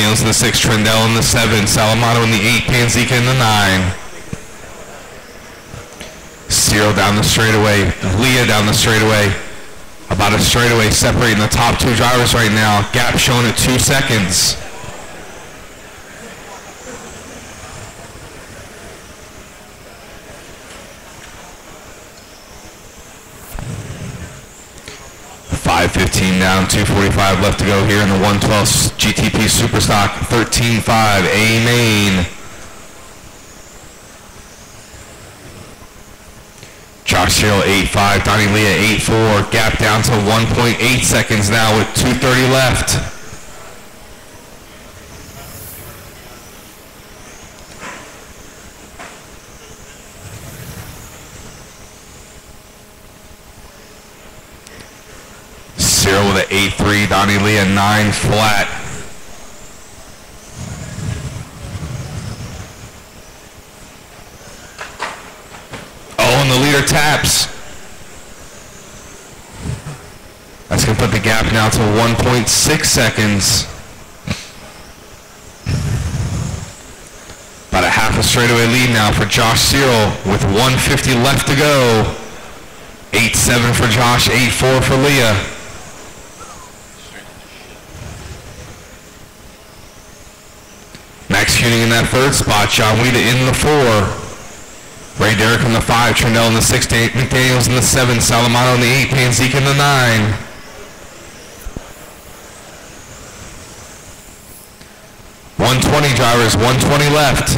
McDaniels in the 6, Trindell in the 7, Salamato in the 8, Panzica in the 9. Cyril down the straightaway, Leah down the straightaway. About a straightaway separating the top 2 drivers right now. Gap shown at 2 seconds. .515 down, 2:45 left to go here in the 112 GTP Superstock. 13.5 A main. Josh Cyril 8.5, Donnie Leah 8.4, gap down to 1.8 seconds now with 2:30 left. Cyril with an 8.3, Donnie Leah 9 flat. And the leader taps. That's going to put the gap now to 1.6 seconds. About a half a straightaway lead now for Josh Cyril with 150 left to go. 8.7 for Josh, 8.4 for Leah. Max Kuning in that 3rd spot, John Weeda in the 4. Ray Derrick in the 5, Trindell in the 6, McDaniels in the 7, Salamato in the 8, Panzica in the 9. .120 drivers, 120 left.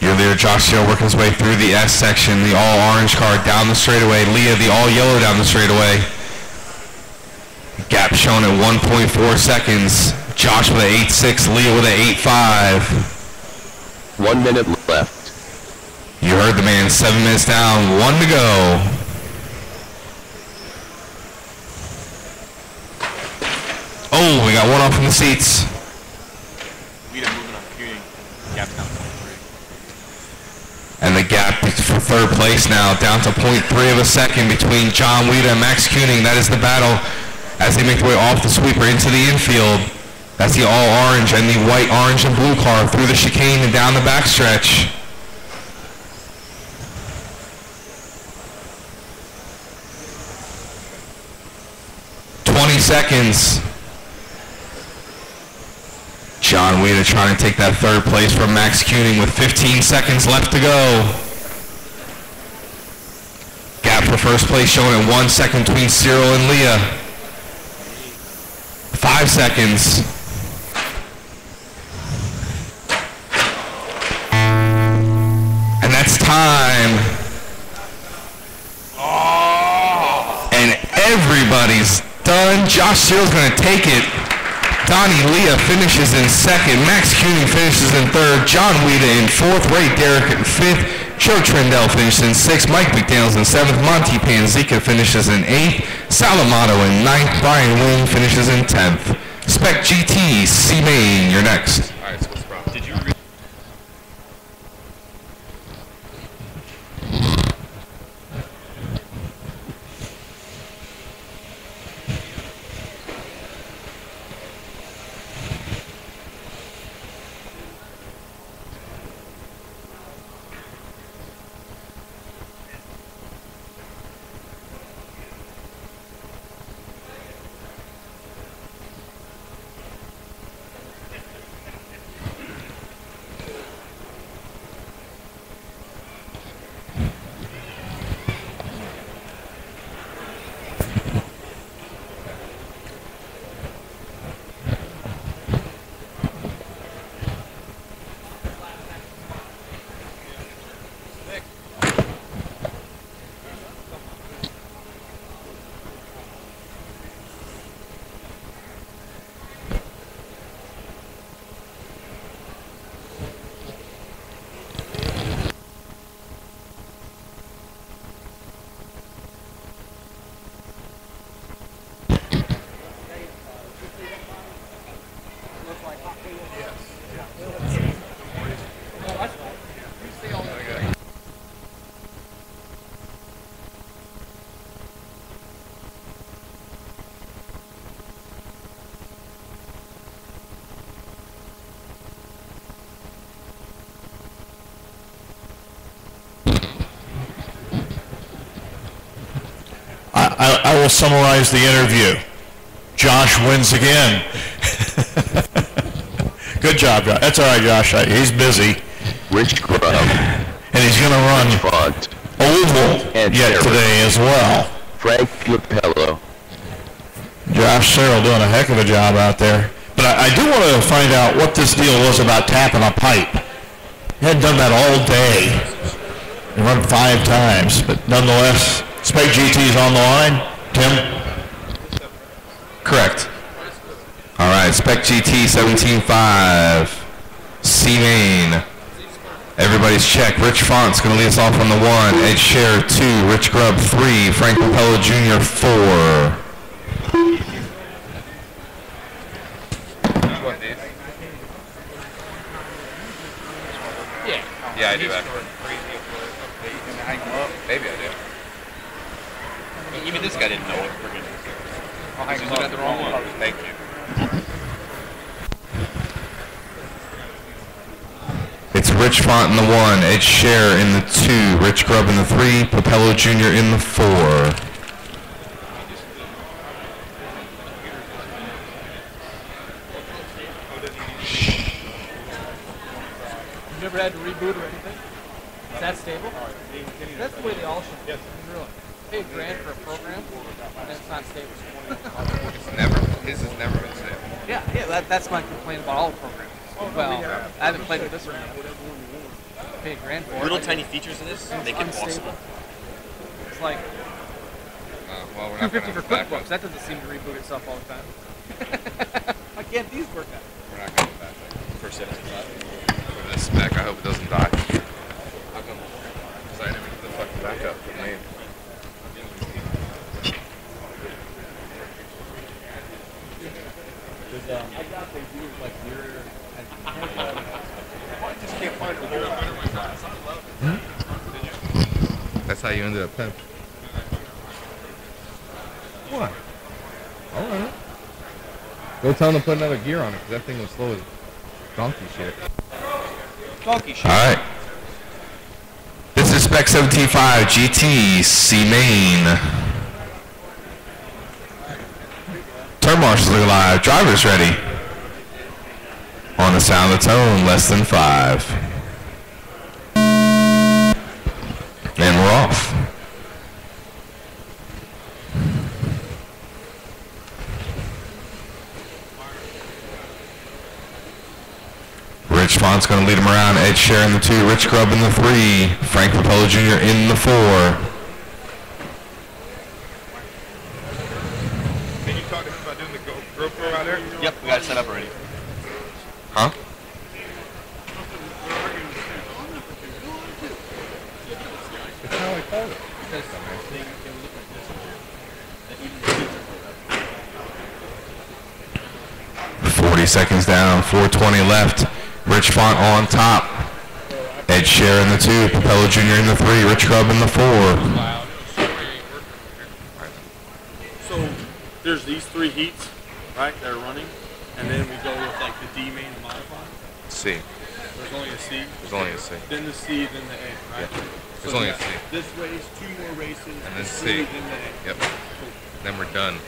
Your leader Josh Cyril working his way through the S section, the all orange car down the straightaway. Leah the all yellow down the straightaway. Gap shown at 1.4 seconds. Josh with an 8.6, Leah with an 8.5. 1 minute left. You heard the man, 7 minutes down, 1 to go. Oh, we got one off from the seats. And the gap for 3rd place now, down to 0.3 of a second between John Weeda and Max Kuning. That is the battle as they make their way off the sweeper into the infield. That's the all orange and the white, orange, and blue car through the chicane and down the backstretch. Seconds. John Weeda trying to take that 3rd place from Max Kuning with 15 seconds left to go. Gap for 1st place showing at 1 second between Cyril and Leah. 5 seconds. And that's time. And everybody's done. Josh Cyril's going to take it. Donnie Leah finishes in 2nd. Max Kuning finishes in 3rd. John Weeda in 4th. Ray Derrick in 5th. Joe Trindell finishes in 6th. Mike McDaniels in 7th. Monty Panzica finishes in 8th. Salamato in 9th. Brian Wynn finishes in 10th. Spec GT, C Main, you're next. All right, so what's the problem? Did you read? I will summarize the interview. Josh wins again. Good job, Josh. That's all right, Josh. He's busy. Rich Grubb. And he's going to run Font. oval And yet Sarah. today as well. Frank Lapello. Josh Searle doing a heck of a job out there. But I do want to find out what this deal was about tapping a pipe. He hadn't done that all day. He run 5 times, but nonetheless, Spec GT's on the line. Tim? Correct. All right, Spec GT 17.5. C-Main. Everybody's check. Rich Font's going to lead us off on the 1. Ed Scher 2. Rich Grubb 3. Frank Papello Jr. 4. Yeah, I do actually. Maybe I do. Even this guy didn't know it. He's looking at the wrong one. Thank you. It's Rich Font in the 1, Ed Scher in the 2, Rich Grubb in the 3, Papello Jr. in the 4. You never had to reboot or anything? Is that stable? That's the way they all should be. Really. Pay $1,000 for a program, and then it's not stable. His has never been stable. Yeah, that's my complaint about all programs. Well, I haven't played with this one yet. Pay $1,000 for it. Little tiny features in this make it possible. It's like Well, we're not $250 for back QuickBooks. up. That doesn't seem to reboot itself all the time. Why can't these work out? We're not going back For 75. for this spec. I hope it doesn't die. How come? Because I didn't even get the fucking backup for me. That's how you ended up pimp. What? Alright. Go tell him to put another gear on it, because that thing was slow as donkey shit. Donkey shit. All right. This is Spec 17.5 GT C-Main. Turn marshals are live. Drivers ready. On the sound of the tone, less than 5. And we're off. Rich Font's going to lead him around. Ed Scher in the 2. Rich Grubb in the 3. Frank Papello Jr. in the 4. Can you talk to him about doing the GoPro out there? Yep, we got it set up already. Huh? That's how I called it. 40 seconds down, 4:20 left. Rich Font on top. Ed Scher in the 2, Papello Jr. in the 3, Rich Grubb in the 4. So there's these 3 heats, right, that are running, and then we go with like the D main to modify. C. There's only a C. There's only a C. Then the C, then the A, right? Yeah. There's So only we a got C. This race, 2 more races, And then the C. then the A. Yep. Then we're done.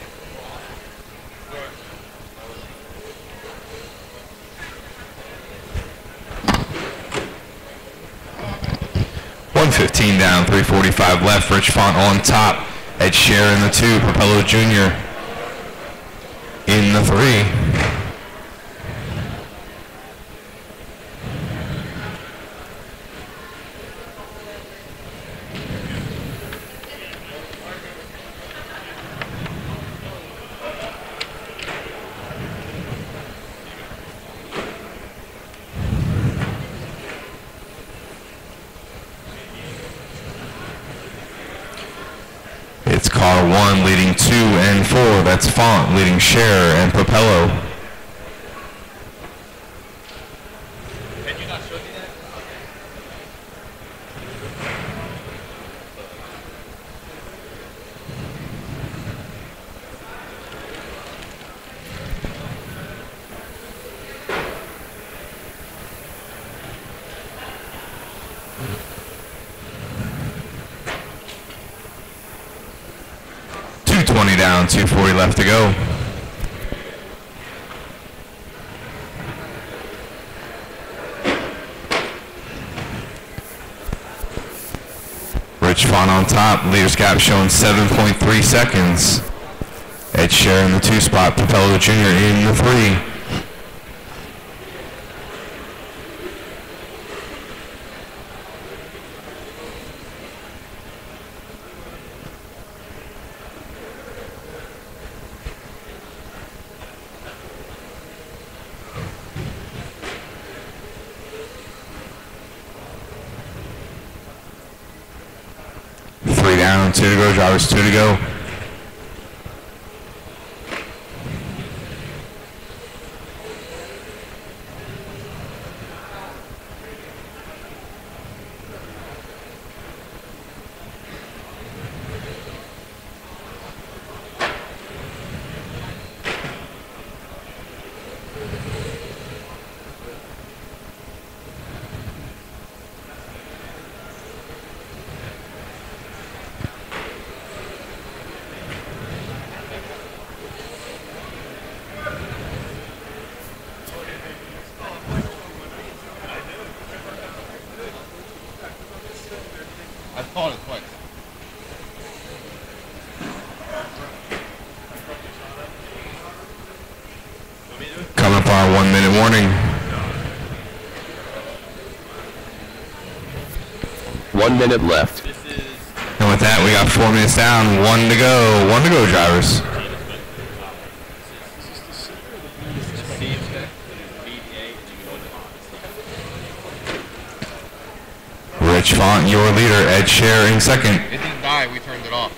1:15 down, 3:45 left. Rich Font on top. Ed Scher in the 2, Papello Jr. in the 3. It's car 1 leading 2 and 4. That's Font leading Scher and Papello. Can you not show me that? 220 down, 240 left to go. Rich Font on top, leaders gap showing 7.3 seconds. Ed Sheeran in the 2 spot, Papello Jr. in the 3. Down, 2 to go, drivers 2 to go. I've called it twice. Coming up on our 1 minute warning. 1 minute left. And with that, we got 4 minutes down, 1 to go. 1 to go, drivers. Rich Font, your leader. Ed Sheeran in second. It didn't die, we turned it off.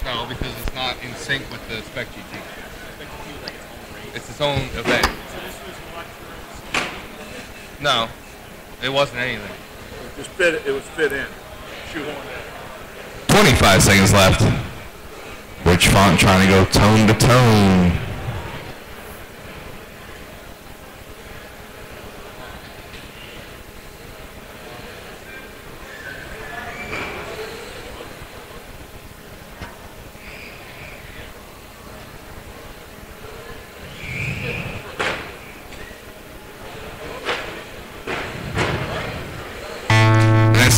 No, because it's not in sync with the Spec GT. It's its own event. No, it wasn't anything. It was fit in. Shoehorn in. 25 seconds left. Rich Font trying to go tone to tone.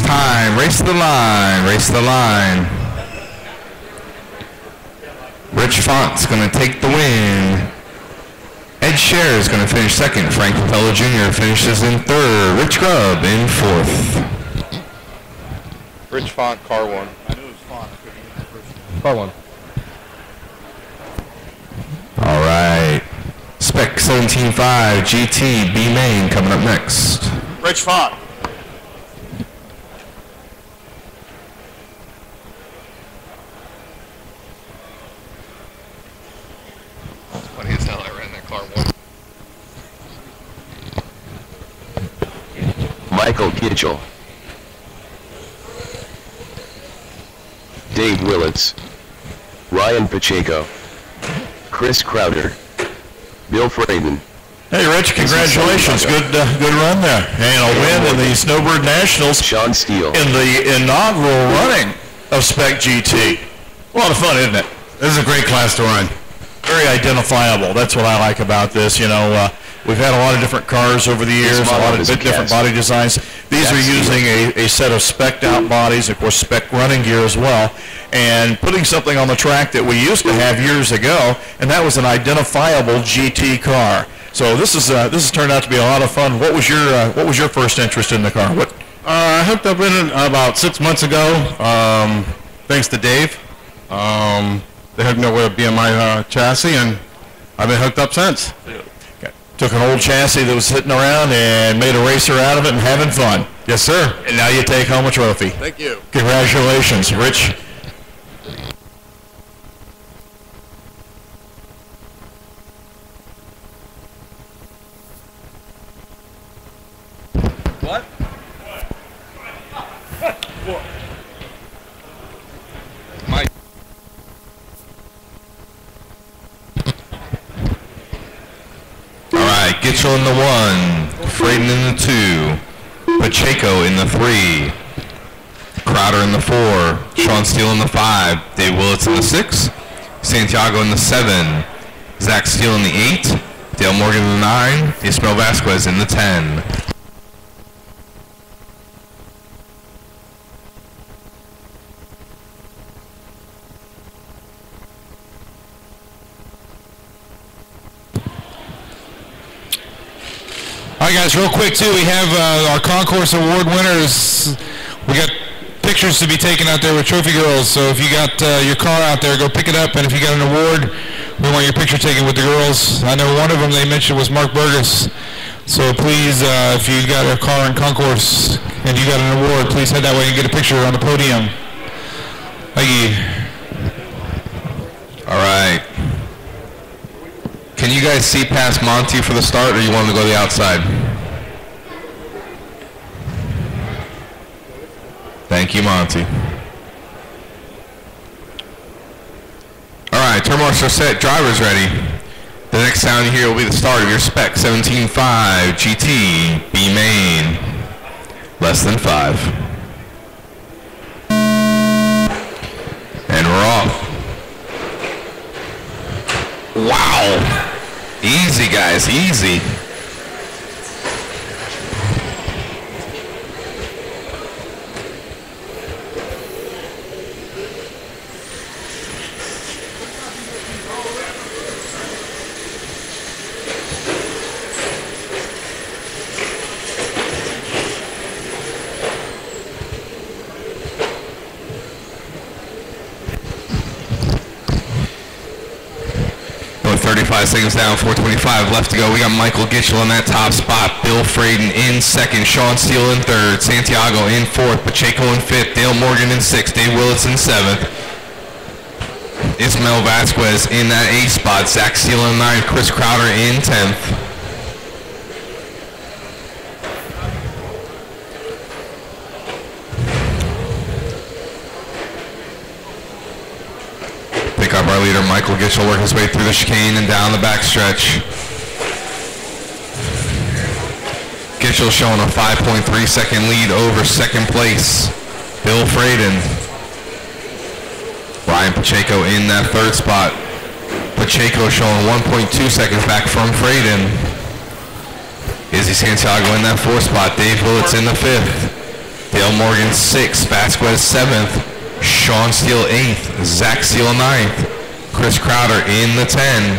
Time, race to the line, race to the line. Rich Font's going to take the win. Ed Sheeran is going to finish second. Frank Papello Jr. finishes in third. Rich Grubb in fourth. Rich Font, car 1. I knew it was Font. I couldn't get the first one. Car 1. All right. Spec 17.5 GT B main coming up next. Rich Font. Funny as hell, I ran that car 1. Michael Kitchell. Dave Willits. Ryan Pacheco. Chris Crowder. Bill Fraden. Hey, Rich, congratulations. Good run there. And a win in the Snowbird Nationals Sean Steele. in the inaugural running of Spec GT. A lot of fun, isn't it? This is a great class to run. Very identifiable. That's what I like about this. You know, we've had a lot of different cars over the years, a lot of different body designs. These are using a set of spec'd out bodies, of course, spec running gear as well, and putting something on the track that we used to have years ago, and that was an identifiable GT car. So this has turned out to be a lot of fun. What was your first interest in the car? I hooked up in it about 6 months ago, thanks to Dave. They hooked me up with a BMI chassis, and I've been hooked up since. Okay. Took an old chassis that was sitting around and made a racer out of it and having fun. Yes, sir. And now you take home a trophy. Thank you. Congratulations, Rich. What? Mike. All right, Gitchell in the 1, Fraden in the 2, Pacheco in the 3, Crowder in the 4. Sean Steele in the 5. Dave Willits in the 6. Santiago in the 7. Zach Steele in the 8. Dale Morgan in the 9. Ismael Vasquez in the 10. All right, guys, real quick, too, we have our Concourse Award winners. We got pictures to be taken out there with Trophy Girls, so if you got your car out there, go pick it up, and if you got an award, we want your picture taken with the girls. I know one of them they mentioned was Mark Burgess, so please, if you got a car in Concourse and you got an award, please head that way and get a picture on the podium. Thank you. All right. Can you guys see past Monty for the start, or you want to go to the outside? Thank you, Monty. All right, turn marshals set, drivers ready. The next sound you hear will be the start of your spec 17.5 GT B main. Less than 5. And we're off. Wow. Easy, guys, easy. With 35 seconds down, 4:25 left to go. We got Michael Gitchell in that top spot. Bill Fraden in second. Sean Steele in third. Santiago in fourth. Pacheco in fifth. Dale Morgan in sixth. Dave Willits in seventh. Ismael Vasquez in that eighth spot. Zach Steele in ninth. Chris Crowder in 10th. Pick up our leader, Michael Gitchell, working his way through the chicane and down the backstretch. Gitchell showing a 5.3 second lead over second place. Bill Fraden. Ryan Pacheco in that third spot. Pacheco showing 1.2 seconds back from Fraden. Izzy Santiago in that fourth spot. Dave Willits in the fifth. Dale Morgan sixth. Vasquez seventh. Sean Steele 8th, Zach Steele 9th, Chris Crowder in the 10.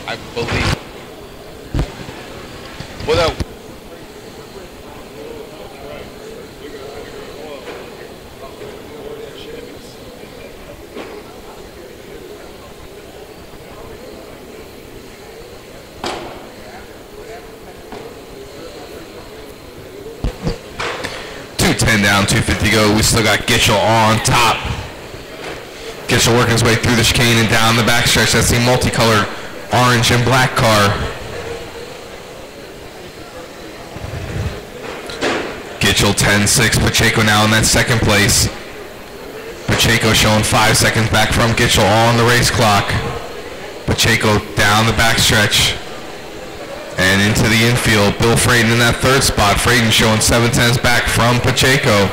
I believe. Without. 10 down, 250 go. We still got Gitchell on top. Gitchell working his way through the chicane and down the backstretch. That's the multicolored orange and black car. Gitchell 10-6. Pacheco now in that second place. Pacheco showing 5 seconds back from Gitchell on the race clock. Pacheco down the backstretch and into the infield. Bill Fraden in that third spot. Fraden showing 7/10 back from Pacheco.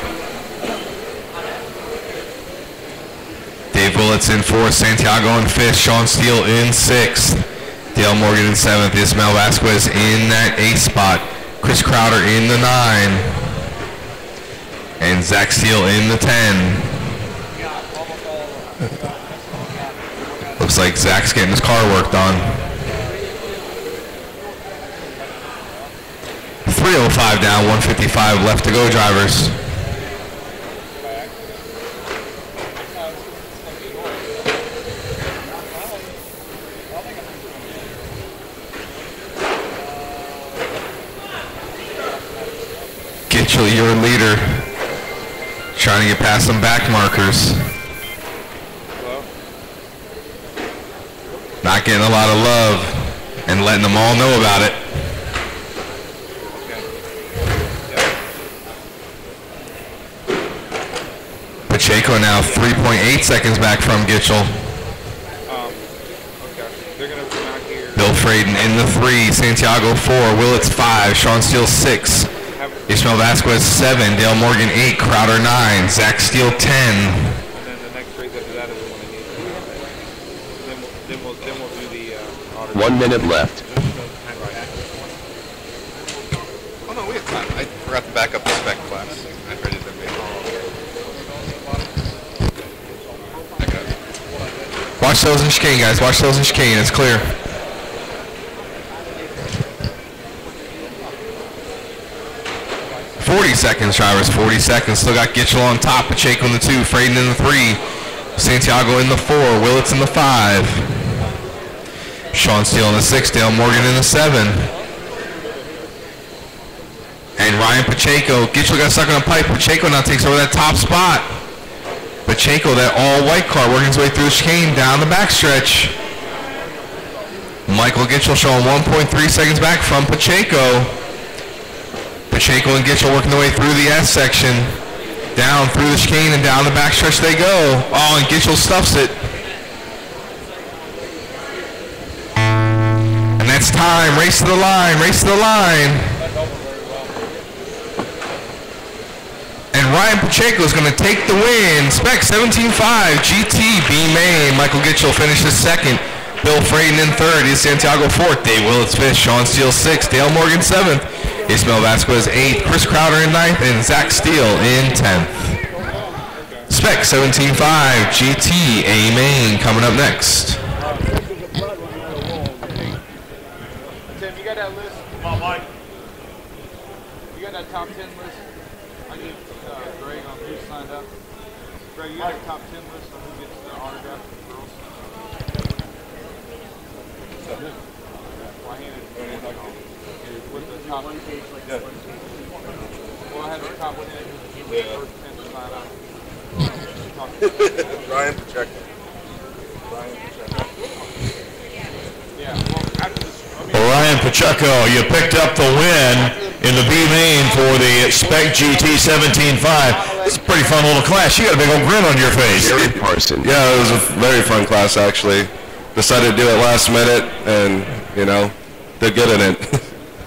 Dave Willits in fourth. Santiago in fifth. Sean Steele in sixth. Dale Morgan in seventh. Ismael Vasquez in that eighth spot. Chris Crowder in the 9. And Zach Steele in the 10. Looks like Zach's getting his car worked on. 3:05 down, 155 left to go, drivers. Gitchell, your leader, trying to get past some back markers. Not getting a lot of love and letting them all know about it. Pacheco now 3.8 seconds back from Gitchell. Okay. Fraden in the 3, Santiago 4, Willits 5, Sean Steele 6, Ismael Vasquez 7, Dale Morgan 8, Crowder 9, Zach Steele 10. And then the next race after that is the one they need. Then we'll do the auto. 1 minute left. Oh no, we have time. I forgot to back up the spec class. I printed them. Watch those in chicane, guys. Watch those in chicane. It's clear. Seconds, drivers. 40 seconds. Still got Gitchell on top. Pacheco in the 2. Fraden in the 3. Santiago in the 4. Willits in the 5. Sean Steele in the 6. Dale Morgan in the 7. And Ryan Pacheco. Gitchell got stuck on a pipe. Pacheco now takes over that top spot. Pacheco, that all-white car, working his way through the chicane down the backstretch. Michael Gitchell showing 1.3 seconds back from Pacheco. Pacheco and Gitchell working their way through the S section. Down through the chicane and down the backstretch they go. Oh, and Gitchell stuffs it. And that's time. Race to the line. Race to the line. And Ryan Pacheco is going to take the win. Spec 17.5, GT, B Main. Michael Gitchell finishes second. Bill Fraden in third. Is Santiago fourth. Dave Willits fifth. Sean Steele sixth. Dale Morgan seventh. Ismael Vasquez eighth. Chris Crowder in ninth. And Zach Steele in 10th. Spec 17.5, GT, A Main coming up next. Tim, you got that list? Oh, Mike. You got that top 10 list? I give Greg on who signed up. Greg, you got a top 10 list on who gets the autograph for the girls? Well, I handed it with the top 10. Well, I had the top 10. First 10 to sign up. Ryan Pacheco. Yeah, well, after this, Ryan Pacheco, you picked up the win in the B main for the Spec GT 17.5. It's a pretty fun little class. You got a big old grin on your face. Jared Parson. Yeah, it was a very fun class actually. Decided to do it last minute and, you know, did good in it.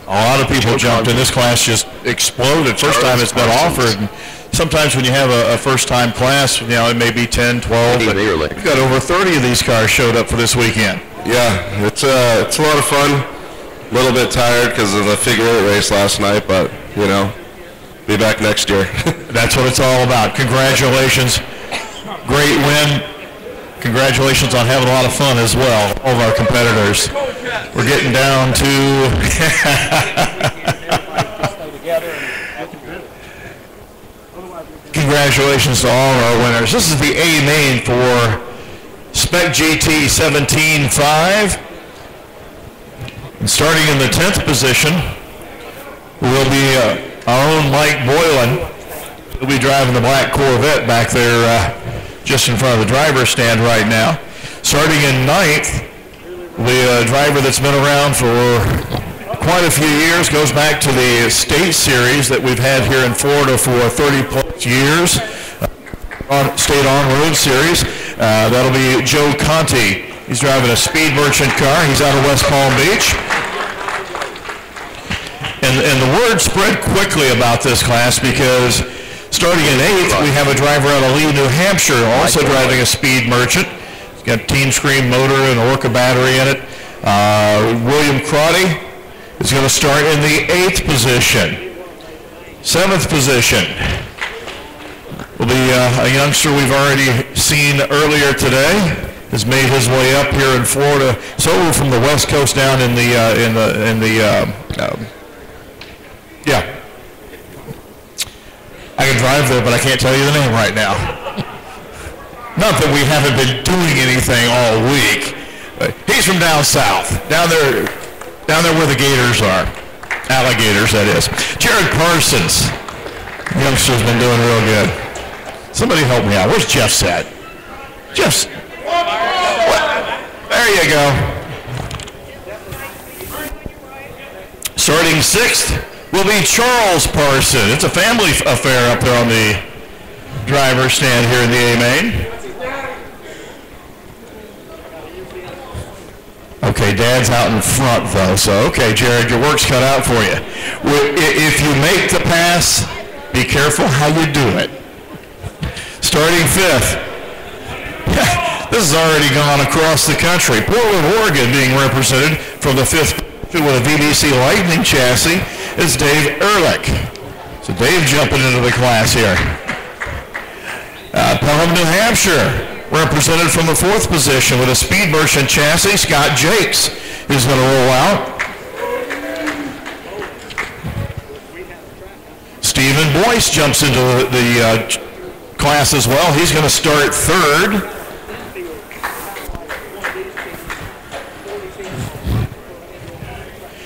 A lot of people jumped in. This class just exploded. First time it's been offered. Sometimes when you have a first-time class, you know, it may be 10, 12, but you've got over 30 of these cars showed up for this weekend. Yeah, it's a lot of fun. A little bit tired because of the figure 8 race last night, but, you know, be back next year. That's what it's all about. Congratulations. Great win. Congratulations on having a lot of fun as well, all of our competitors. We're getting down to... Congratulations to all of our winners. This is the A main for Spec GT 17.5. And starting in the 10th position will be our own Mike Boylan. He'll be driving the black Corvette back there just in front of the driver's stand right now. Starting in 9th, the driver that's been around for quite a few years, goes back to the state series that we've had here in Florida for 30 plus years, state on-road series. That'll be Joe Conti. He's driving a Speed Merchant car. He's out of West Palm Beach. And the word spread quickly about this class because starting in 8th, we have a driver out of Lee, New Hampshire, also driving a Speed Merchant. He's got Team Scream motor and Orca battery in it. William Crotty is going to start in the 8th position. 7th position will be a youngster we've already seen earlier today. Has made his way up here in Florida. So from the West Coast down in the yeah. I can drive there, but I can't tell you the name right now. Not that we haven't been doing anything all week. He's from down south, down there where the gators are. Alligators, that is. Jared Parsons. Youngster's been doing real good. Somebody help me out. Where's Jeff's at? Jeff's. There you go. Starting 6th will be Charles Parson. It's a family affair up there on the driver's stand here in the A-Main. A Okay, Dad's out in front, though, so okay, Jared, your work's cut out for you. If you make the pass, be careful how you do it. Starting fifth. This has already gone across the country. Portland, Oregon being represented from the fifth with a VDC Lightning chassis is Dave Ehrlich. So Dave jumping into the class here. Pelham, New Hampshire, represented from the fourth position with a Speed Merchant chassis, Scott Jakes is going to roll out. Stephen Boyce jumps into the class as well. He's going to start third.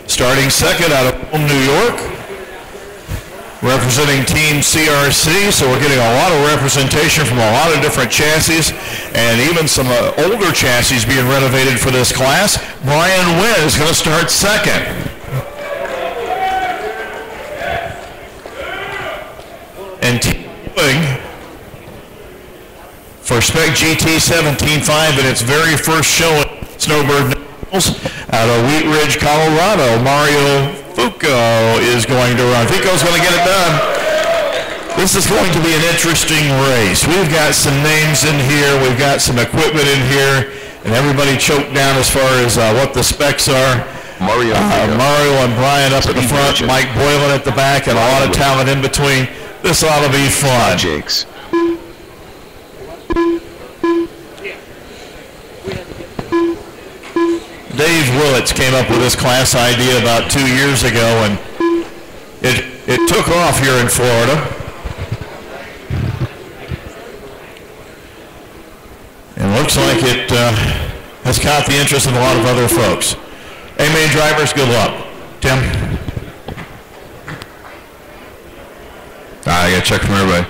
Starting second out of New York, representing Team CRC, so we're getting a lot of representation from a lot of different chassis, and even some older chassis being renovated for this class. Brian Wynn is going to start second. And Team Ewing for Spec GT 17.5 in its very first showing, Snowbird out of Wheat Ridge, Colorado. Mario Fuco is going to run. Fuco's going to get it done. This is going to be an interesting race. We've got some names in here. We've got some equipment in here. And everybody choked down as far as what the specs are. Mario and Brian up at the front. Mike Boylan at the back. And a lot of talent in between. This ought to be fun. Jakes. Dave Willits came up with this class idea about 2 years ago, and it took off here in Florida. And looks like it has caught the interest of a lot of other folks. Hey, main drivers, good luck. Tim? I got a check from everybody.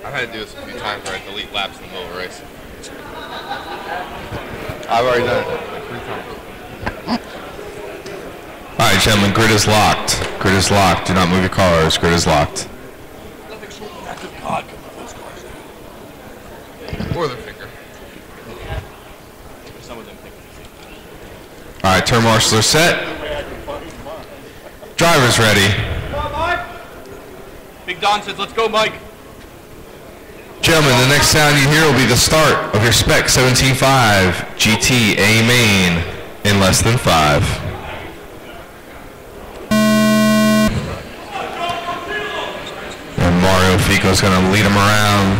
I've had to do this a few times where I delete laps in the middle of a race. I've already done it 3 times. All right, gentlemen, grid is locked. Grid is locked. Do not move your cars. Grid is locked. Or their finger. Some of them think it's All right, turn marshals are set. Drivers ready. Big Don says, let's go, Mike. Gentlemen, the next sound you hear will be the start of your Spec 17.5 GT A main in less than 5. And Mario Fico's going to lead him around.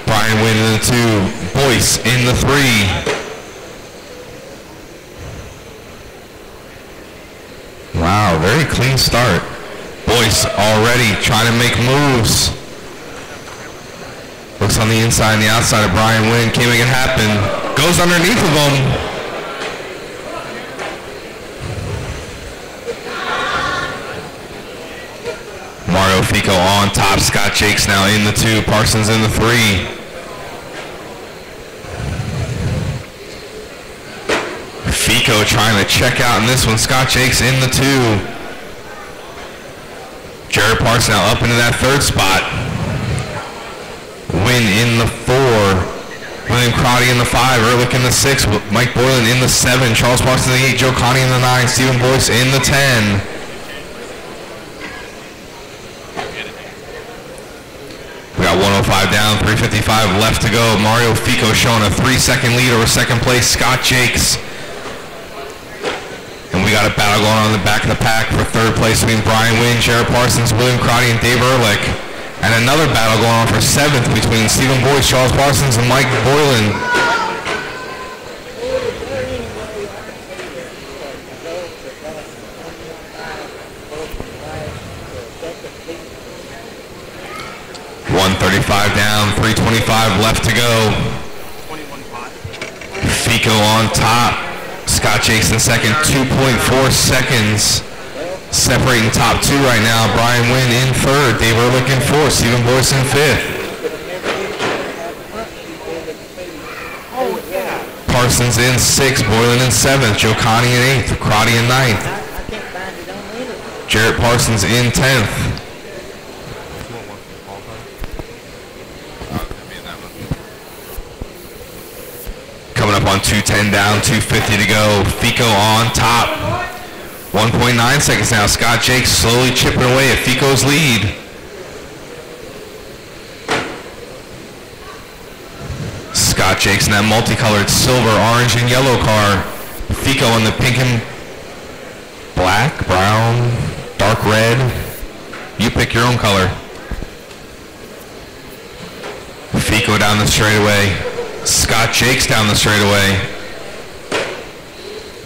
Brian Wynn in the 2, Boyce in the 3. Wow, very clean start. Boyce already trying to make moves. Looks on the inside and the outside of Brian Wynn. Can't make it happen. Goes underneath of him. Mario Fico on top. Scott Jakes now in the 2. Parsons in the 3. Fico trying to check out in this one. Scott Jakes in the 2. Jared Parks now up into that 3rd spot. Wynn in the 4. William Crotty in the 5. Ehrlich in the 6. Mike Boylan in the 7. Charles Parks in the 8. Joe Connie in the 9. Stephen Boyce in the 10. We got 105 down, 355 left to go. Mario Fico showing a 3-second lead over second place. Scott Jakes. And we got a battle going on in the back of the pack for 3rd place between Brian Wynn, Jared Parsons, William Crotty, and Dave Ehrlich. And another battle going on for 7th between Stephen Boyce, Charles Parsons, and Mike Boylan. $135 down, 325 left to go. Fico on top. Scott Jakes in 2nd, 2.4 seconds. Separating top 2 right now. Brian Wynn in 3rd. Dave Ehrlich in 4th. Stephen Boyce in 5th. Parsons in 6th, Boylan in 7th, Joe Connie in 8th, Crotty in 9th. Jarrett Parsons in 10th. Coming up on 2:10 down, 2:50 to go. Fico on top. 1.9 seconds now. Scott Jakes slowly chipping away at Fico's lead. Scott Jakes in that multicolored silver, orange, and yellow car. Fico in the pink and black, brown, dark red. You pick your own color. Fico down the straightaway. Scott Jakes down the straightaway.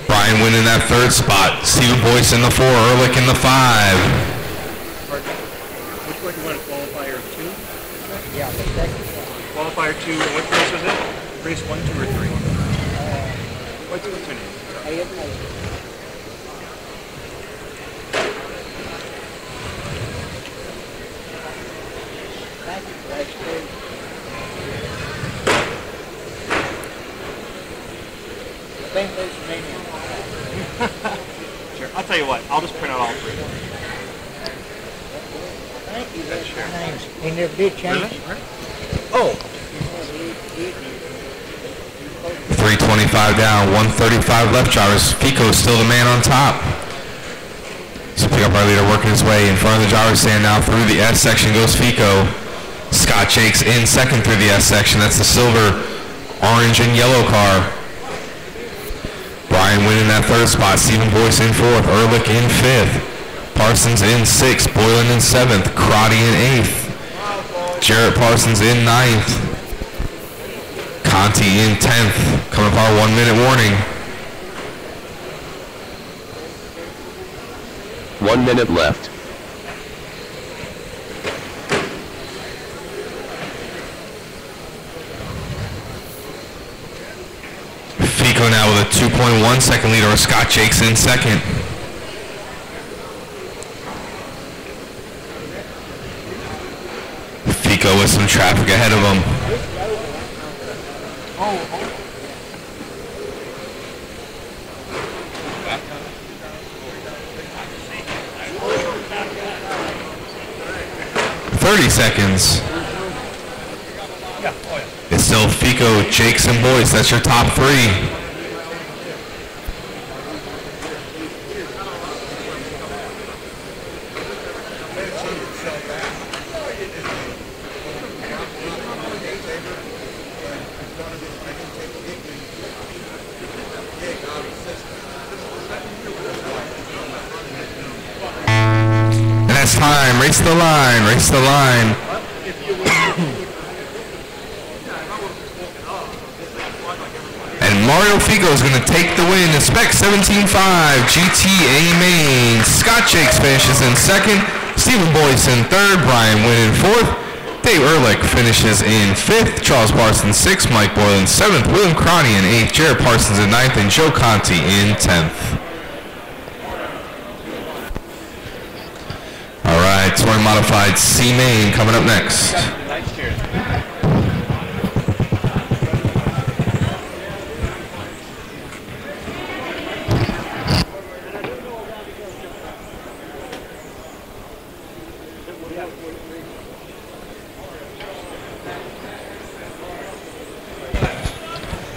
Brian Wynn in that 3rd spot. Stephen Boyce in the 4, Ehrlich in the 5. Which one do you want, qualifier 2? Yeah, the second one. Qualifier 2, and what race was it? Race 1, 2, or 3? What's your name? Sure. I'll tell you what. I'll just print out all 3. Thank you. They never did change. Really? Oh. 3:25 down, 1:35 left. Drivers. Fico is still the man on top. So pick up our leader working his way in front of the driver's stand now. Through the S section goes Fico. Scott Jakes in 2nd through the S section. That's the silver, orange, and yellow car. Brian Wynn in that 3rd spot. Stephen Boyce in 4th. Ehrlich in 5th. Parsons in 6th. Boylan in 7th. Crotty in 8th. Jarrett Parsons in 9th. Conti in 10th. Coming up our 1-minute warning. 1 minute left. Fico now with a 2.1 second lead over Scott Jakes in 2nd. Fico with some traffic ahead of him. Oh. 30 seconds. It's still Fico, Jakes, and Boyce. That's your top 3. And that's time. Race the line. Race the line. And Mario Fico is going to take the win. Spec 17.5 GTA Main. Scott Jakes finishes in 2nd. Stephen Boyce in 3rd. Brian Wynn in 4th. Dave Ehrlich finishes in 5th. Charles Parsons 6th. Mike Boylan 7th. William Crotty in 8th. Jared Parsons in 9th. And Joe Conti in 10th. All right, Touring Modified C Main coming up next.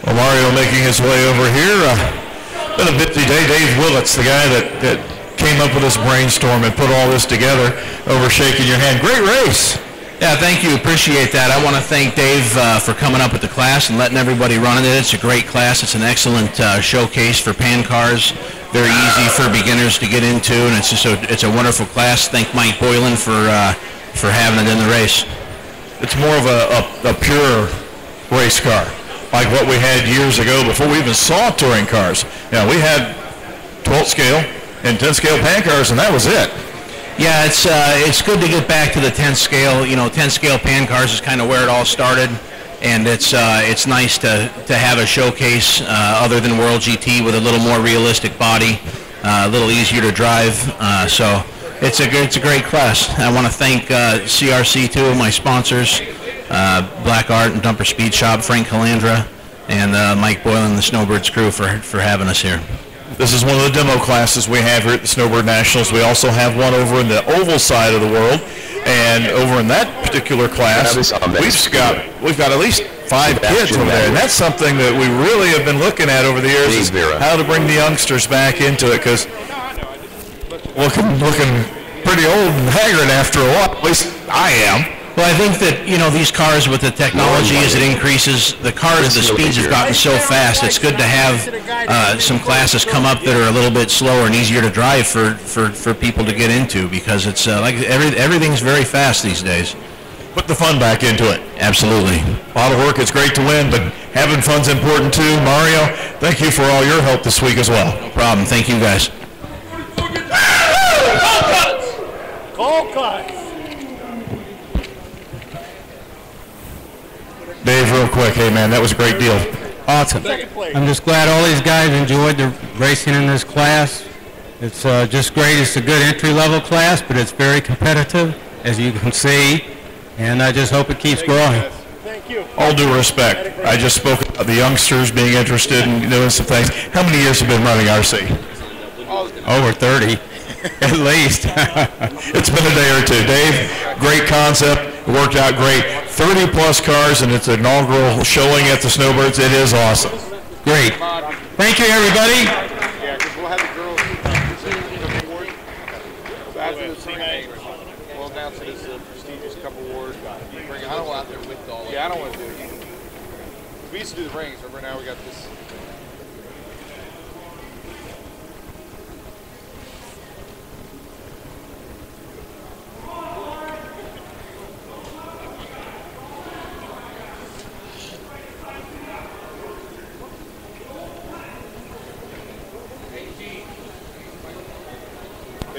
Well, Mario making his way over here. Been a busy day. Dave Willits, the guy that came up with this brainstorm and put all this together, over shaking your hand. Great race. Yeah, thank you. Appreciate that. I want to thank Dave for coming up with the class and letting everybody run in it. It's a great class. It's an excellent showcase for pan cars. Very easy for beginners to get into, and it's a wonderful class. Thank Mike Boylan for having it in the race. It's more of a pure race car, like what we had years ago before we even saw touring cars. Yeah, we had 12 scale and 10 scale pan cars, and that was it. Yeah, it's good to get back to the 10 scale. 10 scale pan cars is kind of where it all started, and it's nice to have a showcase other than World GT with a little more realistic body, a little easier to drive. So it's a great class. I want to thank CRC, two of my sponsors, Black Art and Dumper Speed Shop, Frank Calandra, and Mike Boyle and the Snowbirds crew for having us here. This is one of the demo classes we have here at the Snowbird Nationals. We also have one over in the oval side of the world, and over in that particular class, we've got at least 5 kids over there, and that's something that we really have been looking at over the years, is how to bring the youngsters back into it, because looking pretty old and haggard after a while. At least I am. Well, I think that, you know, these cars with the technology as it increases, the speeds have gotten so fast, it's good to have some classes come up that are a little bit slower and easier to drive for people to get into, because it's like everything's very fast these days. Put the fun back into it. Absolutely. A lot of work, it's great to win, but having fun's important too. Mario, thank you for all your help this week as well. No problem. Thank you, guys. Call cuts. Dave, real quick, hey man, that was a great deal. Awesome. I'm just glad all these guys enjoyed the racing in this class. It's just great. It's a good entry-level class, but it's very competitive, as you can see, and I just hope it keeps growing. Thank you. All due respect, I just spoke about the youngsters being interested in doing some things. How many years have you been running RC? Over 30, at least. It's been a day or two. Dave, great concept. It worked out great. 30-plus cars, and it's an inaugural showing at the Snowbirds. It is awesome. Great. Thank you, everybody. Yeah, because we'll have the girls come forward. So after the thing, we'll announce it as a prestigious cup award. I don't want out there with all. Yeah, I don't want to do it. We used to do the rings. Remember, now we got this.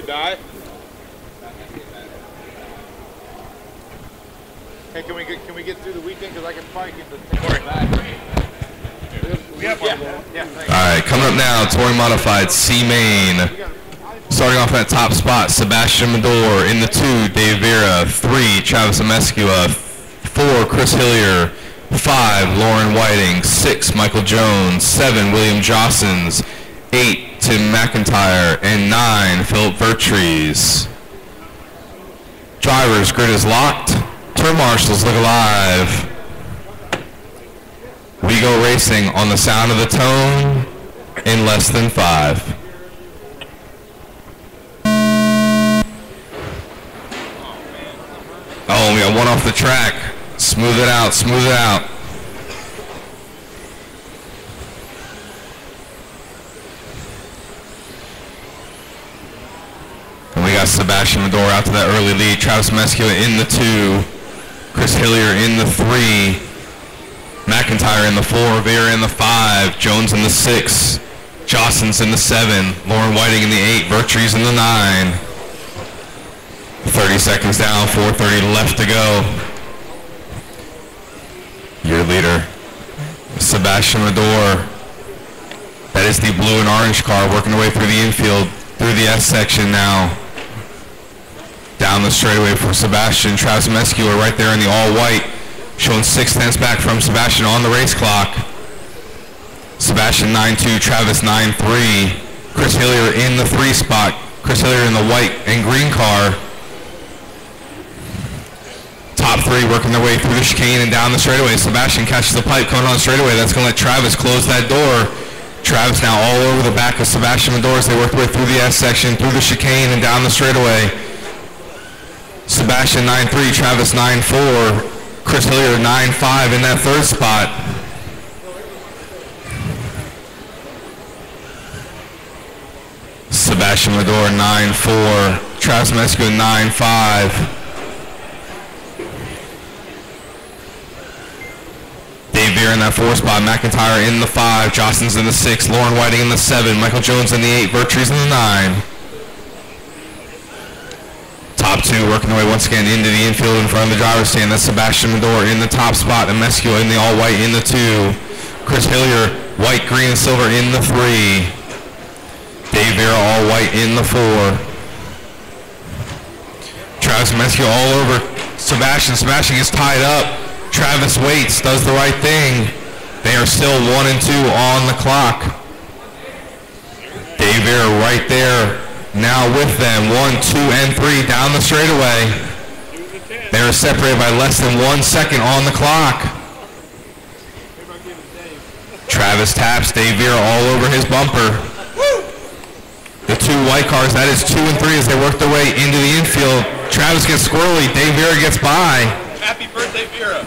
Die? Hey, can we get through the weekend? Because I can probably get the thing back. Yeah. All right, coming up now, Touring Modified C-Main. Starting off at top spot, Sebastian Medor. In the 2, Dave Vera. 3, Travis Amescua. 4, Chris Hillier. 5, Lauren Whiting. 6, Michael Jones. 7, William Jossens. 8, Tim McIntyre, and 9, Philip Vertrees. Drivers, grid is locked. Turn marshals look alive. We go racing on the sound of the tone in less than 5. Oh, we got one off the track. Smooth it out, smooth it out. And we got Sebastian Medor out to that early lead. Travis Mescua in the 2. Chris Hillier in the 3. McIntyre in the 4. Vera in the 5. Jones in the 6. Jossens in the 7. Lauren Whiting in the 8. Vertrees in the 9. 30 seconds down. 4:30 left to go. Your leader, Sebastian Medor. That is the blue and orange car working their way through the infield, through the S section now. Down the straightaway for Sebastian. Travis Mescua right there in the all-white, showing 6/10 back from Sebastian on the race clock. Sebastian 9-2, Travis 9-3. Chris Hillier in the 3 spot. Chris Hillier in the white and green car. Top 3 working their way through the chicane and down the straightaway. Sebastian catches the pipe coming on the straightaway. That's going to let Travis close that door. Travis now all over the back of Sebastian Medor as they work their way through the S section, through the chicane and down the straightaway. Sebastian 9-3, Travis 9-4, Chris Hillier 9-5 in that 3rd spot. Sebastian Medor 9-4, Travis Mescua 9-5. Dave Vera in that 4 spot, McIntyre in the 5, Jossens in the 6, Lauren Whiting in the 7, Michael Jones in the 8, Vertrees in the 9. Top 2 working their way once again into the infield in front of the driver's stand. That's Sebastian Medor in the top spot, and Mescua in the all-white in the 2. Chris Hillier, white, green, and silver in the 3. Dave Vera all-white in the 4. Travis Mescua all over Sebastian. Sebastian gets tied up. Travis waits, does the right thing. They are still 1 and 2 on the clock. Dave Vera right there now with them. 1, 2, and 3 down the straightaway. They are separated by less than 1 second on the clock. Travis taps Dave Vera all over his bumper. The two white cars, that is 2 and 3 as they work their way into the infield. Travis gets squirrely. Dave Vera gets by. Happy birthday, Vera.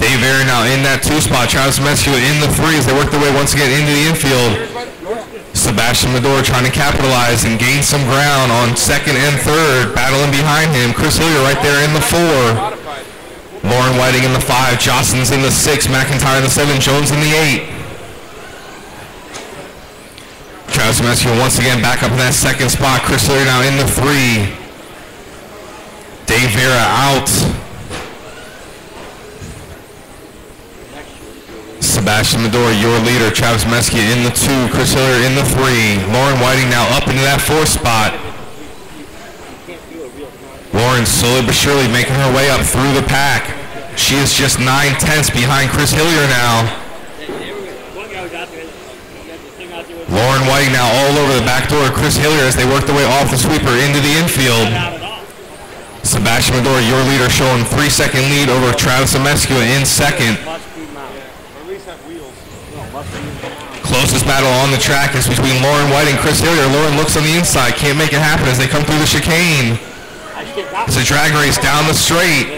Dave Vera now in that 2 spot. Travis Mescua in the 3 as they work their way once again into the infield. Sebastian Medora trying to capitalize and gain some ground on 2nd and 3rd. Battling behind him. Chris Hillier right there in the 4. Lauren Whiting in the 5. Jostens in the 6. McIntyre in the 7. Jones in the 8. Travis Mescua once again back up in that 2nd spot. Chris Hillier now in the 3. Dave Vera out. Sebastian Medora, your leader. Travis Mescua in the 2. Chris Hillier in the 3. Lauren Whiting now up into that 4th spot. Lauren slowly but surely making her way up through the pack. She is just 9/10 behind Chris Hillier now. Lauren Whiting now all over the back door of Chris Hillier as they work their way off the sweeper into the infield. Sebastian Medora, your leader, showing 3-second lead over Travis Mescua in 2nd. Closest battle on the track is between Lauren Whiting and Chris Hillier. Lauren looks on the inside, can't make it happen as they come through the chicane. It's a drag race down the straight.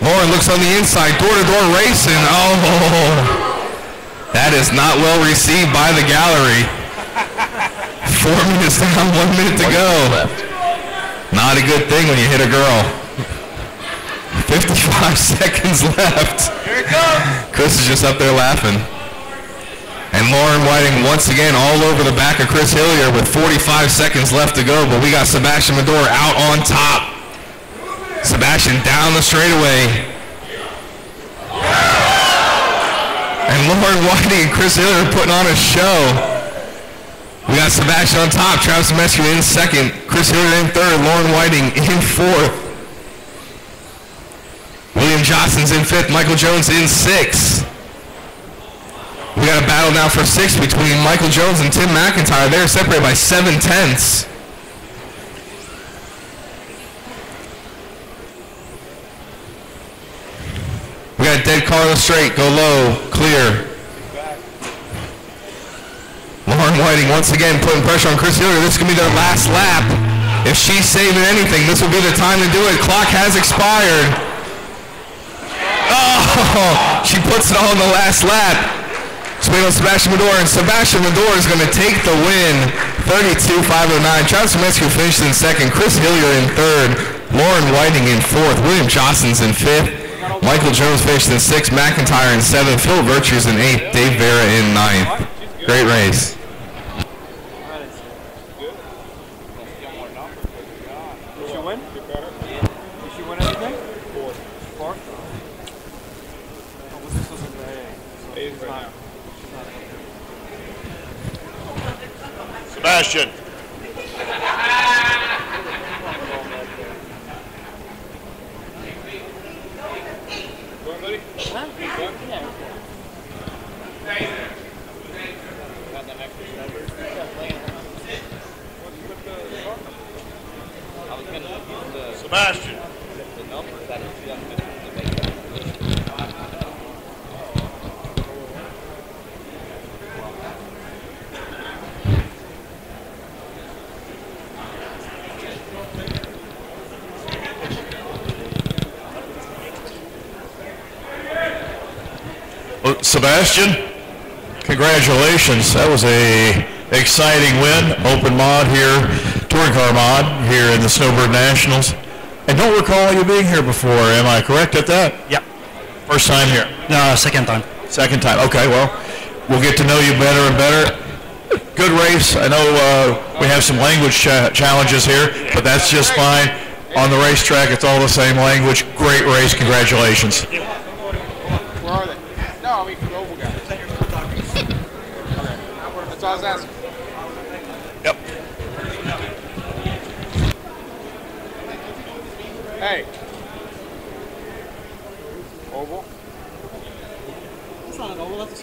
Lauren looks on the inside, door-to-door racing. Oh! That is not well received by the gallery. 4 minutes down, 1 minute to go. Not a good thing when you hit a girl. 55 seconds left. Here it comes. Chris is just up there laughing. And Lauren Whiting once again all over the back of Chris Hillier with 45 seconds left to go, but we got Sebastian Medora out on top. Sebastian down the straightaway. And Lauren Whiting and Chris Hillier putting on a show. We got Sebastian on top, Travis Mescua in 2nd, Chris Hillier in 3rd, Lauren Whiting in 4th. William Jostens in 5th, Michael Jones in 6th. We got a battle now for 6th between Michael Jones and Tim McIntyre. They're separated by 7/10. We got a dead car on the straight. Go low. Clear. Lauren Whiting once again putting pressure on Chris Hillier. This is going to be their last lap. If she's saving anything, this will be the time to do it. Clock has expired. Oh, she puts it all in the last lap. Swing on Sebastian Medora, and Sebastian Medora is going to take the win. 32-509. Travis Mescua finished in 2nd. Chris Hillier in 3rd. Lauren Whiting in 4th. William Jostens in 5th. Michael Jones finished in 6th, McIntyre in 7th, Phil Virtues in 8th, Dave Vera in 9th. Great race. Did she win? Did she win anything? 4. Sebastian. Sebastian. Well, Sebastian, congratulations. That was a exciting win. Open mod here, touring car mod here in the Snowbird Nationals. I don't recall you being here before. Am I correct at that? Yep. First time here? No, second time. Second time. Okay, well, we'll get to know you better and better. Good race. I know we have some language challenges here, but that's just fine. On the racetrack, it's all the same language. Great race. Congratulations. Where are they? No, I mean, the oval guys. Okay. That's all I was asking. Yep. Hey. Oval.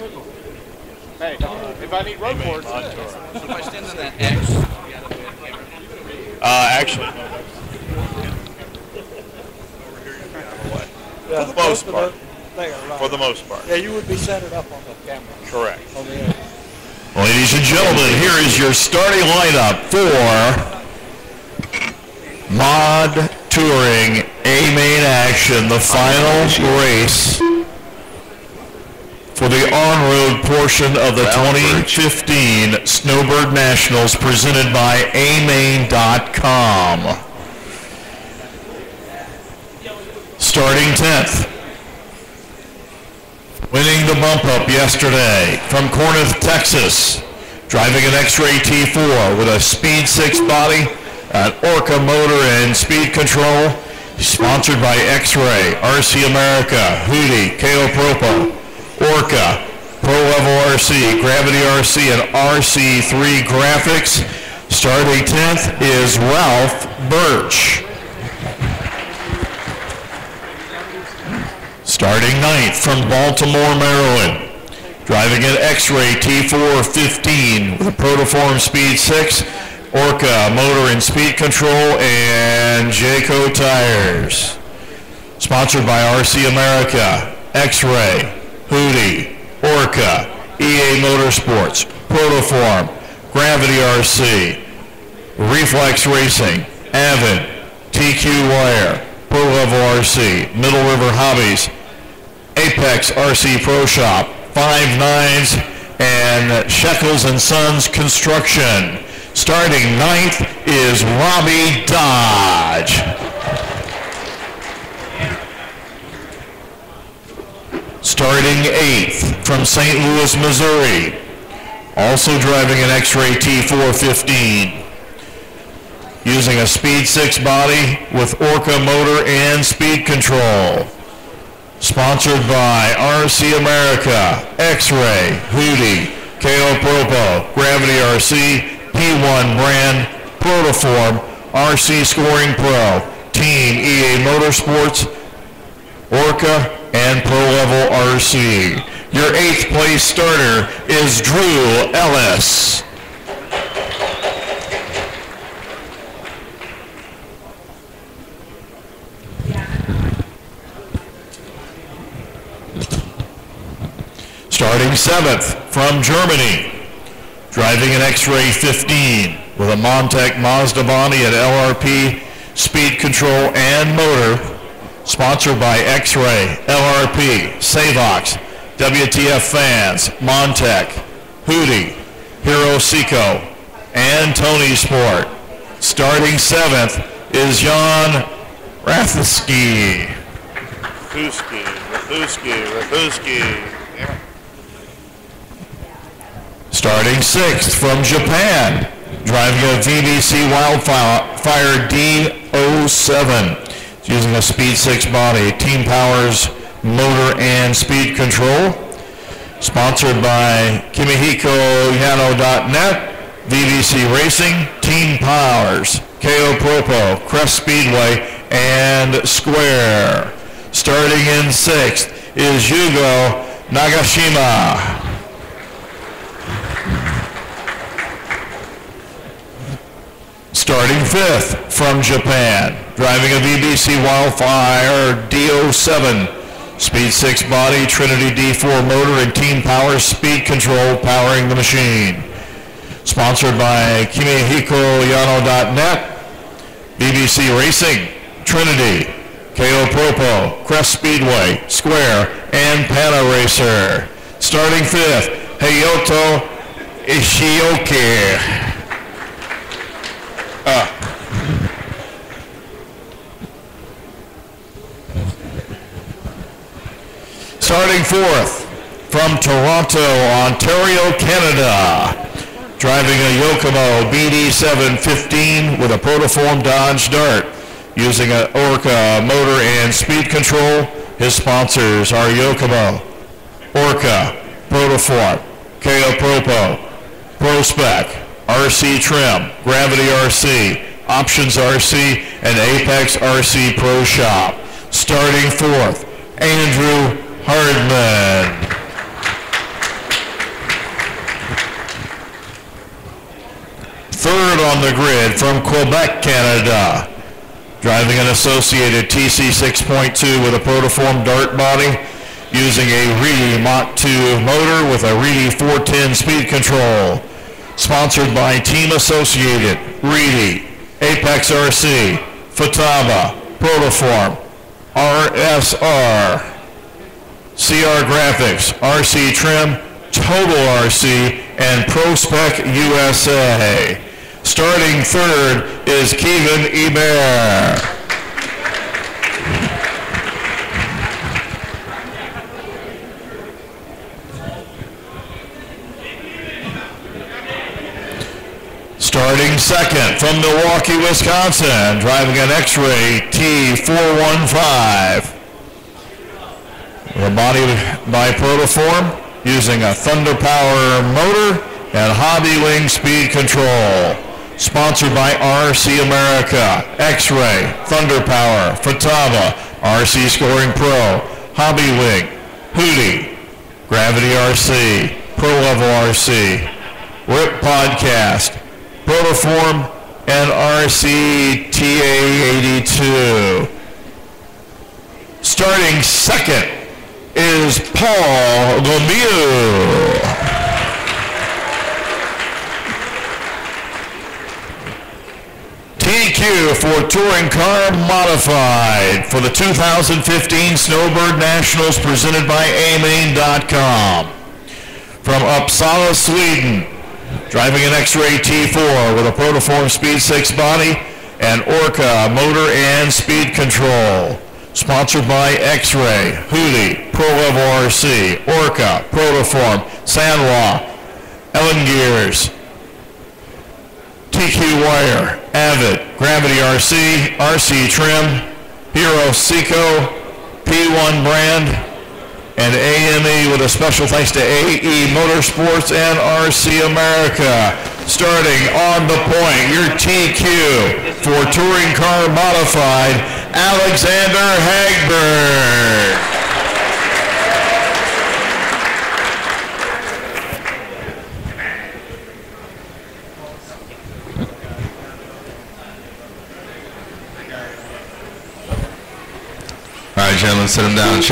Hey, if I need road boards. So if I stand on that X, Actually, Yeah, for the most part. There, right. For the most part. Yeah, you would be centered up on the camera. Correct. On the end. Ladies and gentlemen, here is your starting lineup for Mod Touring A-Main Action, the final race for the on-road portion of the 2015 Snowbird Nationals presented by amain.com. Starting 10th. Winning the bump up yesterday from Corinth, Texas. Driving an X-Ray T4 with a Speed 6 body, an Orca motor and speed control. Sponsored by X-Ray, RC America, Hootie, KO Propo, Orca, Pro Level RC, Gravity RC, and RC3 Graphics. Starting 10th is Ralph Birch. Starting 9th from Baltimore, Maryland. Driving an X-Ray T415 with a Protoform Speed 6, Orca motor and speed control, and Jayco tires. Sponsored by RC America, X-Ray, Hootie, Orca, EA Motorsports, Protoform, Gravity RC, Reflex Racing, Avid, TQ Wire, Pro Level RC, Middle River Hobbies, Apex RC Pro Shop, 5.9s, and Shekels & Sons Construction. Starting 9th is Robbie Dodge. Starting 8th from St. Louis, Missouri. Also driving an X-Ray T415. Using a Speed 6 body with Orca motor and speed control. Sponsored by RC America, X-Ray, Hootie, KO Propo, Gravity RC, P1 brand, Protoform, RC Scoring Pro, Team EA Motorsports, Orca, and Pro Level RC. Your 8th place starter is Drew Ellis. Starting 7th from Germany, driving an X-Ray 15 with a Montec Mazda body and LRP speed control and motor. Sponsored by X-Ray, LRP, Savox, WTF Fans, Montec, Hootie, Hero Seco, and Tony Sport. Starting 7th is Jan Rathusky. Rathusky. Yeah. Starting 6th from Japan, driving a VBC Wildfire D07, using a Speed 6 body, Team Powers motor and speed control. Sponsored by KimihikoYano.net, VBC Racing, Team Powers, KO Propo, Crest Speedway, and Square. Starting in 6th is Yugo Nagashima. Starting 5th from Japan, driving a VBC Wildfire D07, Speed 6 body, Trinity D4 motor, and Team Power speed control powering the machine. Sponsored by KimihikoYano.net, BBC Racing, Trinity, KO Propo, Crest Speedway, Square, and Pana Racer. Starting 5th, Hayato Ishioke. Starting 4th from Toronto, Ontario, Canada, driving a Yokomo BD715 with a Protoform Dodge Dart, using an Orca motor and speed control. His sponsors are Yokomo, Orca, Protoform, KO Propo, ProSpec, RC Trim, Gravity RC, Options RC, and Apex RC Pro Shop. Starting 4th, Andrew Hardman. third on the grid from Quebec, Canada. Driving an associated TC 6.2 with a Protoform dart body, using a Reedy Mach 2 motor with a Reedy 410 speed control. Sponsored by Team Associated, Reedy, Apex RC, Futaba, Protoform, RSR, CR Graphics, RC Trim, Total RC, and ProSpec USA. Starting third is Kevin Hebert. Starting second from Milwaukee, Wisconsin, driving an X-Ray T415. The body by Protoform, using a Thunder Power motor and Hobby Wing speed control. Sponsored by RC America, X-Ray, Thunder Power, Futaba, RC Scoring Pro, Hobby Wing, Hootie, Gravity RC, Pro Level RC, RIP Podcast, Protoform, and RC TA82. Starting second is Paul Lemieux. TQ for Touring Car Modified for the 2015 Snowbird Nationals presented by AMain.com. From Uppsala, Sweden, driving an X-Ray T4 with a Protoform Speed 6 body and Orca motor and speed control. Sponsored by X-Ray, Hootie, Pro Level RC, Orca, Protoform, Sanwa, Ellen Gears, TQ Wire, Avid, Gravity RC, RC Trim, Hero Seco, P1 brand, and AME with a special thanks to AE Motorsports and RC America. Starting on the point, your TQ for Touring Car Modified, Alexander Hagberg. All right, gentlemen, sit him down.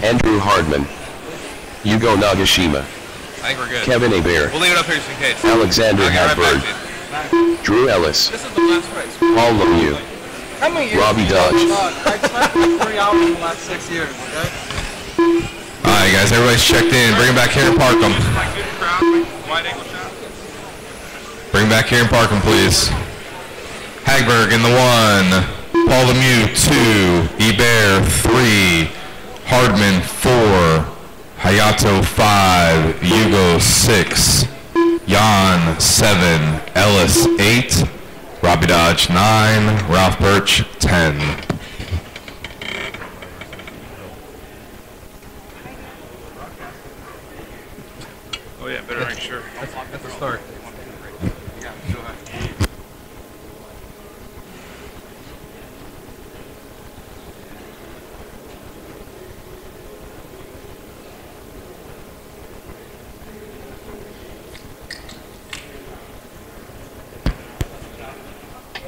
Andrew Hardman, Yugo Nagashima, I think we're good. Kevin Hebert, We'll leave it up here just in case. Alexander I'll get right back Hadberg, to you. Drew Ellis, This is the last race. Paul Lemieux, How many years Robbie have you Dodge. done? I spent like 3 hours in the last 6 years, okay? All right, guys, everybody's checked in. Bring them back here and park them. Wide angle shot. Bring them back here and park them, please. Hagberg in the 1. Paul Lemieux 2. Hebert 3. Hardman 4. Hayato 5. Yugo 6. Jan 7. Ellis 8. Robbie Dodge 9. Ralph Birch 10. Oh yeah, better make sure. That's the start. Yeah, go ahead.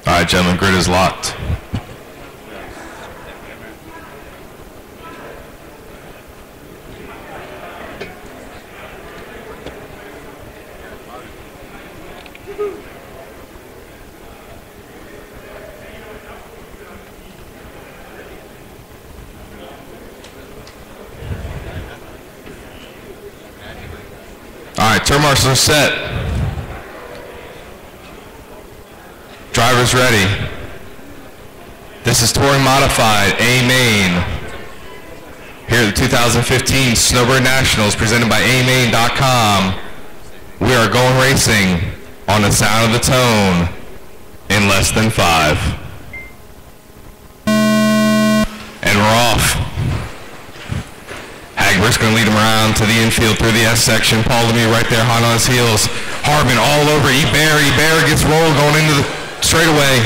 All right, gentlemen, grid is locked. All right, turn marshals are set. Drivers ready. This is Touring Modified, A-Main. Here at the 2015 Snowbird Nationals presented by AMain.com. We are going racing on the sound of the tone in less than 5. And we're off. Hagberg's going to lead him around to the infield through the S section. Paul Lemieux right there, hot on his heels. Hardman all over Hebert. Hebert gets rolled going into the straightaway.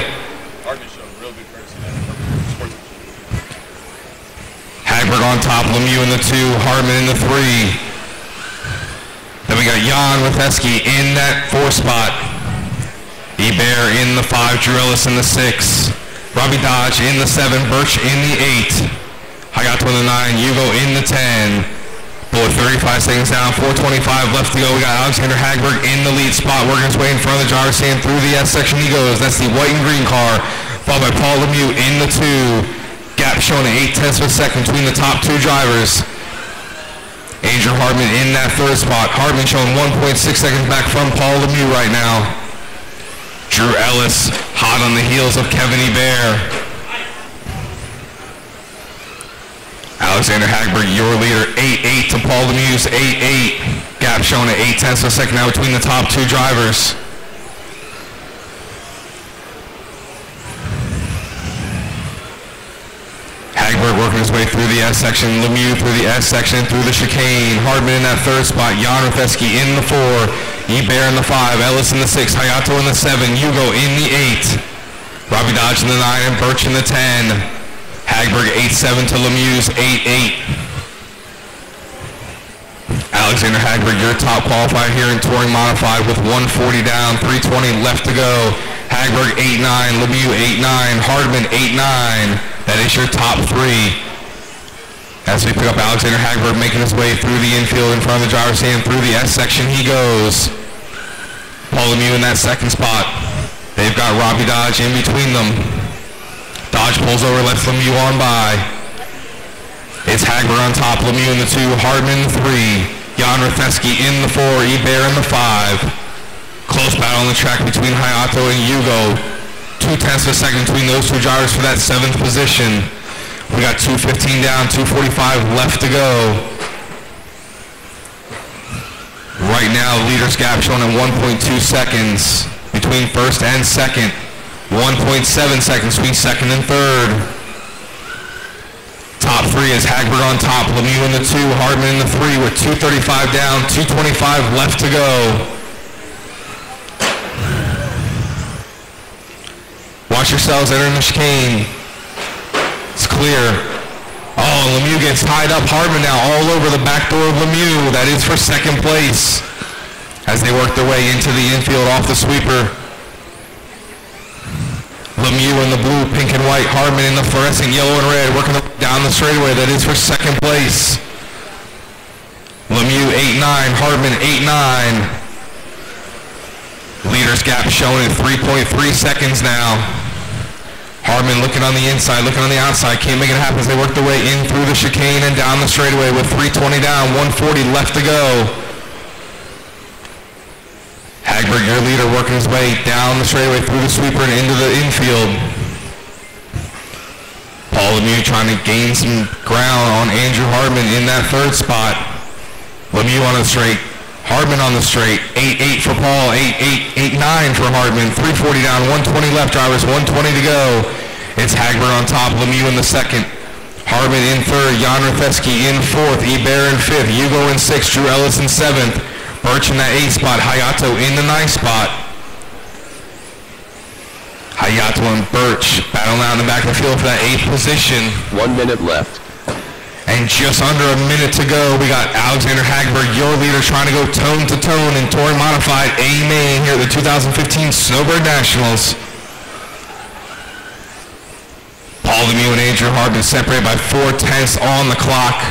Hagberg on top, Lemieux in the 2, Hardman in the 3. Then we we got Jan Ratheski in that 4 spot. Eber in the 5, Drew Ellis in the 6. Robbie Dodge in the 7, Birch in the 8. Hayato in the 9, Hugo in the 10. Bullet 35 seconds down, 4:25 left to go. We got Alexander Hagberg in the lead spot, working his way in front of the driver's stand through the S section he goes. That's the white and green car, followed by Paul Lemieux in the 2. Gap showing at 0.8 of a second between the top 2 drivers. Andrew Hardman in that 3rd spot. Hardman showing 1.6 seconds back from Paul Lemieux right now. Drew Ellis hot on the heels of Kevin Ebert. Alexander Hagberg, your leader, 8.8 to Paul Lemieux's 8.8. Gap showing at 0.8 of a second now between the top 2 drivers. Hagberg working his way through the S section, Lemieux through the S section, through the chicane. Hardman in that 3rd spot, Jan Ratheski in the 4, Ebert in the 5, Ellis in the 6, Hayato in the 7, Hugo in the 8, Robbie Dodge in the 9, and Birch in the 10. Hagberg 8.7 to Lemieux's 8.8. Alexander Hagberg, your top qualifier here in Touring Modified with 140 down, 320 left to go. Hagberg 8.9, Lemieux 8.9, Hardman 8.9. That is your top 3. As we pick up Alexander Hagberg making his way through the infield in front of the driver's stand, through the S section he goes. Paul Lemieux in that 2nd spot. They've got Robbie Dodge in between them. Dodge pulls over, lets Lemieux on by. It's Hagberg on top, Lemieux in the 2, Hardman in the 3, Jan Ratheski in the 4, Ebert in the 5. Close battle on the track between Hayato and Hugo. 0.2 of a second between those 2 drivers for that 7th position. We got 2:15 down, 2:45 left to go. Right now, leaders gap showing at 1.2 seconds between 1st and 2nd. 1.7 seconds between 2nd and 3rd. Top 3 is Hagberg on top, Lemieux in the 2, Hardman in the 3 with 2:35 down, 2:25 left to go. Watch yourselves entering the chicane. It's clear. Oh, Lemieux gets tied up. Hardman now all over the back door of Lemieux. That is for 2nd place as they work their way into the infield off the sweeper. Lemieux in the blue, pink and white. Hardman in the fluorescent yellow and red, working down the straightaway. That is for 2nd place. Lemieux 8.9, Hardman 8.9. Leaders gap showing at 3.3 seconds now. Hardman looking on the inside, looking on the outside. Can't make it happen as they work their way in through the chicane and down the straightaway with 3:20 down, 140 left to go. Hagberg, your leader, working his way down the straightaway through the sweeper and into the infield. Paul Lemieux trying to gain some ground on Andrew Hardman in that 3rd spot. Lemieux on the straight, Hardman on the straight. 8.8 for Paul, 8.9 for Hardman. 3:40 down, 120 left, drivers, 120 to go. It's Hagberg on top, Lemieux in the 2nd. Hardman in 3rd, Jan Ratheski in 4th, Ebert in 5th, Hugo in 6th, Drew Ellis in 7th. Birch in that 8th spot, Hayato in the 9th spot. Hayato and Birch battling out in the back of the field for that 8th position. 1 minute left. And just under a minute to go, we got Alexander Hagberg, your leader, trying to go toe-to-toe in Touring Modified A main here at the 2015 Snowbird Nationals. Paul Lemieux and Andrew Hardman separated by 4/10 on the clock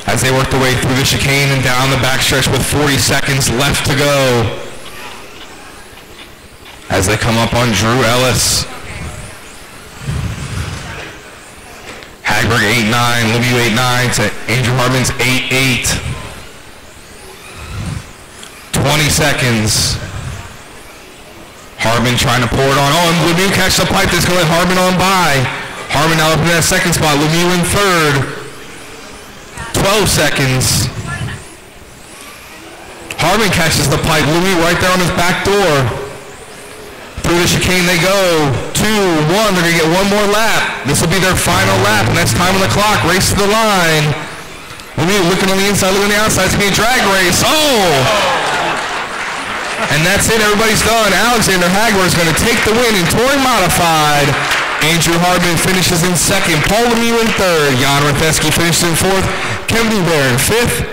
as they work their way through the chicane and down the backstretch with 40 seconds left to go. As they come up on Drew Ellis. Hagberg 8.9, Lemieux 8.9 to Andrew Hardman's 8.8. 20 seconds. Hardman trying to pour it on. Oh, and Lemieux catches the pipe that's going to let Hardman on by. Hardman now up in that 2nd spot. Lemieux in 3rd. 12 seconds. Hardman catches the pipe. Lemieux right there on his back door. Through the chicane they go. 2-1. They're going to get one more lap. This will be their final lap, and that's time on the clock. Race to the line. Lemieux looking on the inside, looking on the outside. It's going to be a drag race. Oh! And that's it. Everybody's done. Alexander Hagberg is going to take the win in Touring Modified. Andrew Hardman finishes in 2nd. Paul Lemieux in 3rd. Jan Ratheski finishes in 4th. Kevin Ebert in 5th.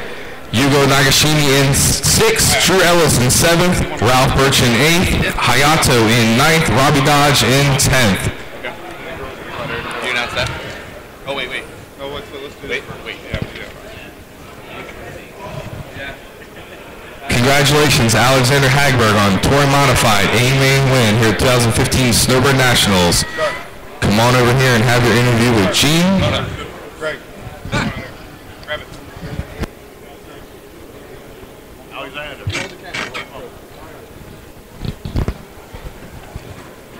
Yugo Nagashimi in 6th, Drew Ellis in 7th, Ralph Birch in 8th, Hayato in 9th, Robbie Dodge in 10th. You announce that? Oh, wait. Oh, let's do Wait. Yeah, we do that. Congratulations, Alexander Hagberg on Touring Modified A-Main win here at 2015 Snowbird Nationals. Come on over here and have your interview with Gene. Greg. Grab it. Alexander.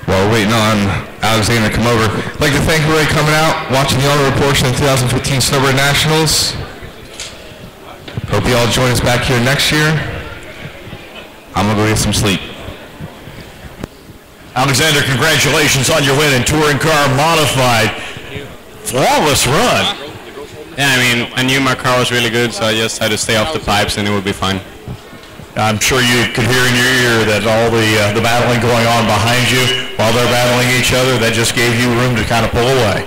While we're waiting on Alexander to come over, I'd like to thank everybody coming out, watching the honor portion of the 2015 Snowbird Nationals. Hope you all join us back here next year. I'm going to go get some sleep. Alexander, congratulations on your win in Touring Car Modified. Flawless run. Yeah, I mean, I knew my car was really good, so I just had to stay off the pipes and it would be fine. I'm sure you could hear in your ear that all the battling going on behind you while they're battling each other, that just gave you room to kind of pull away.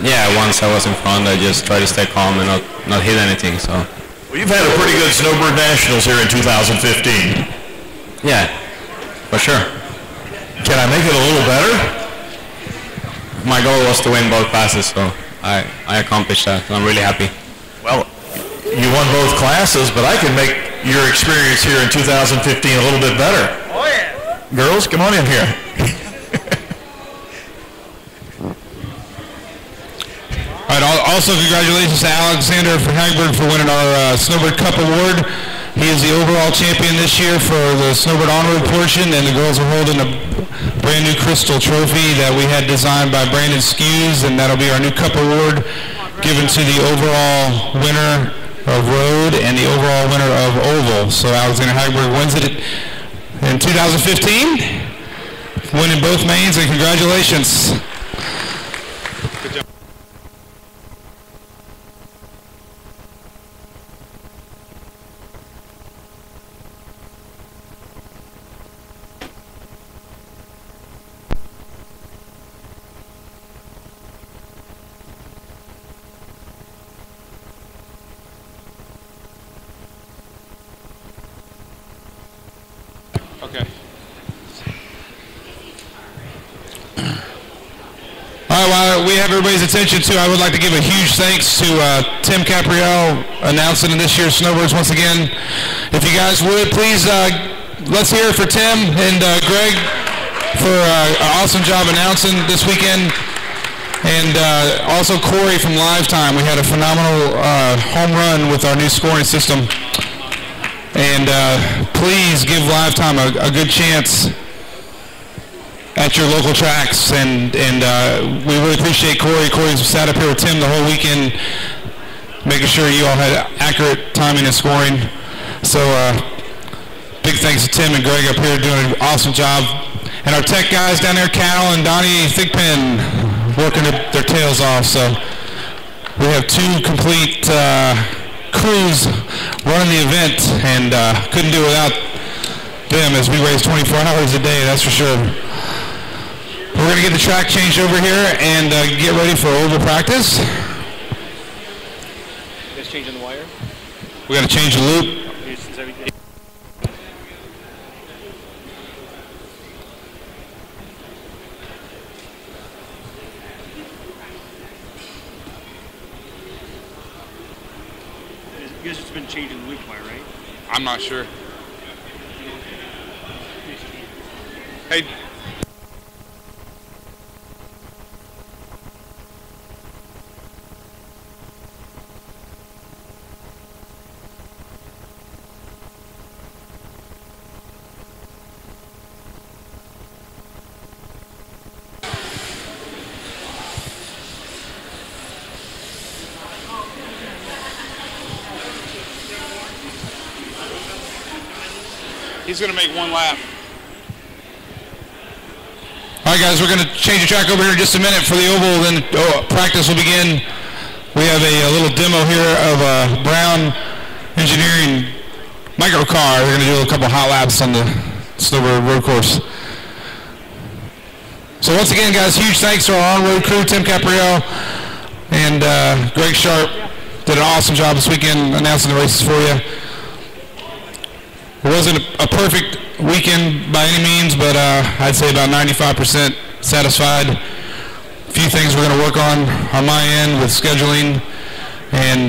Yeah, once I was in front, I just tried to stay calm and not hit anything, so. Well, you've had a pretty good Snowbird Nationals here in 2015. Yeah, for sure. Can I make it a little better? My goal was to win both classes, so I accomplished that. I'm really happy. Well, you won both classes, but I can make your experience here in 2015 a little bit better. Oh, yeah. Girls, come on in here. All right, also congratulations to Alexander Hagberg for winning our Snowbird Cup Award. He is the overall champion this year for the Snowbird on-road portion, and the girls are holding a brand new crystal trophy that we had designed by Brandon Skews, and that'll be our new Cup Award given to the overall winner of road and the overall winner of oval. So Alexander Hagberg wins it in 2015, winning both mains, and congratulations. Okay. All right, while we have everybody's attention too, I would like to give a huge thanks to Tim Capriel announcing this year's Snowbirds once again. If you guys would, please, let's hear it for Tim and Greg for an awesome job announcing this weekend. And also Corey from Lifetime. We had a phenomenal home run with our new scoring system. And please give Lifetime a good chance at your local tracks. And we really appreciate Corey. Corey's sat up here with Tim the whole weekend, making sure you all had accurate timing and scoring. So big thanks to Tim and Greg up here doing an awesome job. And our tech guys down there, Cal and Donnie Thigpen, working their tails off. So we have two complete crews running the event, and couldn't do it without them, as we race 24 hours a day, that's for sure. We're going to get the track changed over here and get ready for oval practice. You guys changing the wire? We got to change the loop. Is everything? You guys just been changing the loop wire, right? I'm not sure. Hey. He's going to make one lap. All right, guys, we're going to change the track over here in just a minute for the oval, then practice will begin. We have a little demo here of a Brown Engineering micro car. We're going to do a couple hot laps on the Snowbird road course. So once again, guys, huge thanks to our on-road crew, Tim Capriel and Greg Sharp, did an awesome job this weekend announcing the races for you. It wasn't a perfect weekend by any means, but I'd say about 95% satisfied. A few things we're going to work on my end with scheduling, and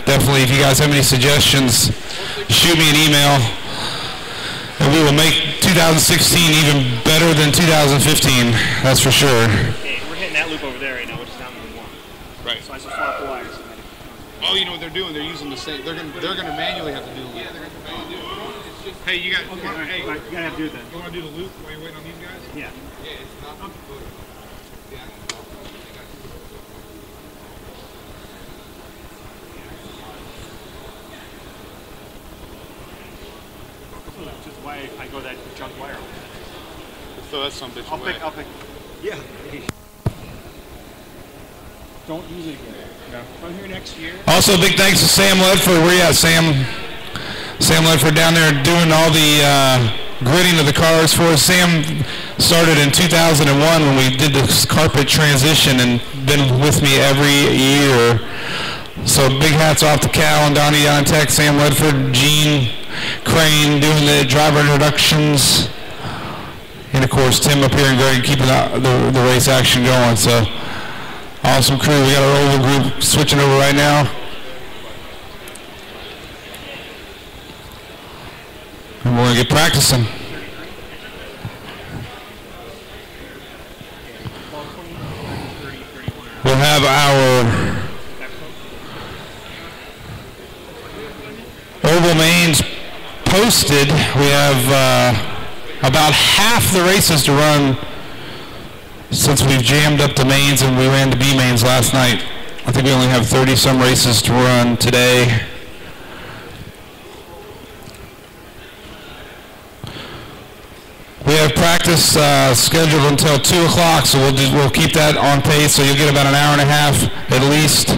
definitely if you guys have any suggestions, shoot me an email, and we will make 2016 even better than 2015, that's for sure. Okay, we're hitting that loop over there right now, which is down to 1. Right. So I just swap the wires. Oh, you know what they're doing? They're using the same. They're gonna manually have to do the loop. Yeah, they're gonna manually do it. Hey, you got. Okay, hey, you gotta have to do it then. You want to do the loop while you're waiting on these guys? Yeah. Yeah, it's not. Which is why I go that junk wire. So that's some bitch away. I'll pick. Yeah. Don't use it again. No. Come here next year. Also, big thanks to Sam Ledford. Where you at, Sam? Sam Ledford down there doing all the gridding of the cars for us. Sam started in 2001 when we did this carpet transition and been with me every year. So big hats off to Cal and Donnie down in Tech, Sam Ledford, Gene Crane doing the driver introductions, and of course Tim up here and Greg keeping the race action going. So awesome crew. We got our oval group switching over right now. And we're going to get practicing. We'll have our oval mains posted. We have about half the races to run since we've jammed up the mains and we ran the B mains last night. I think we only have 30-some races to run today. We have practice scheduled until 2 o'clock, so we'll keep that on pace, so you'll get about an hour and a half at least.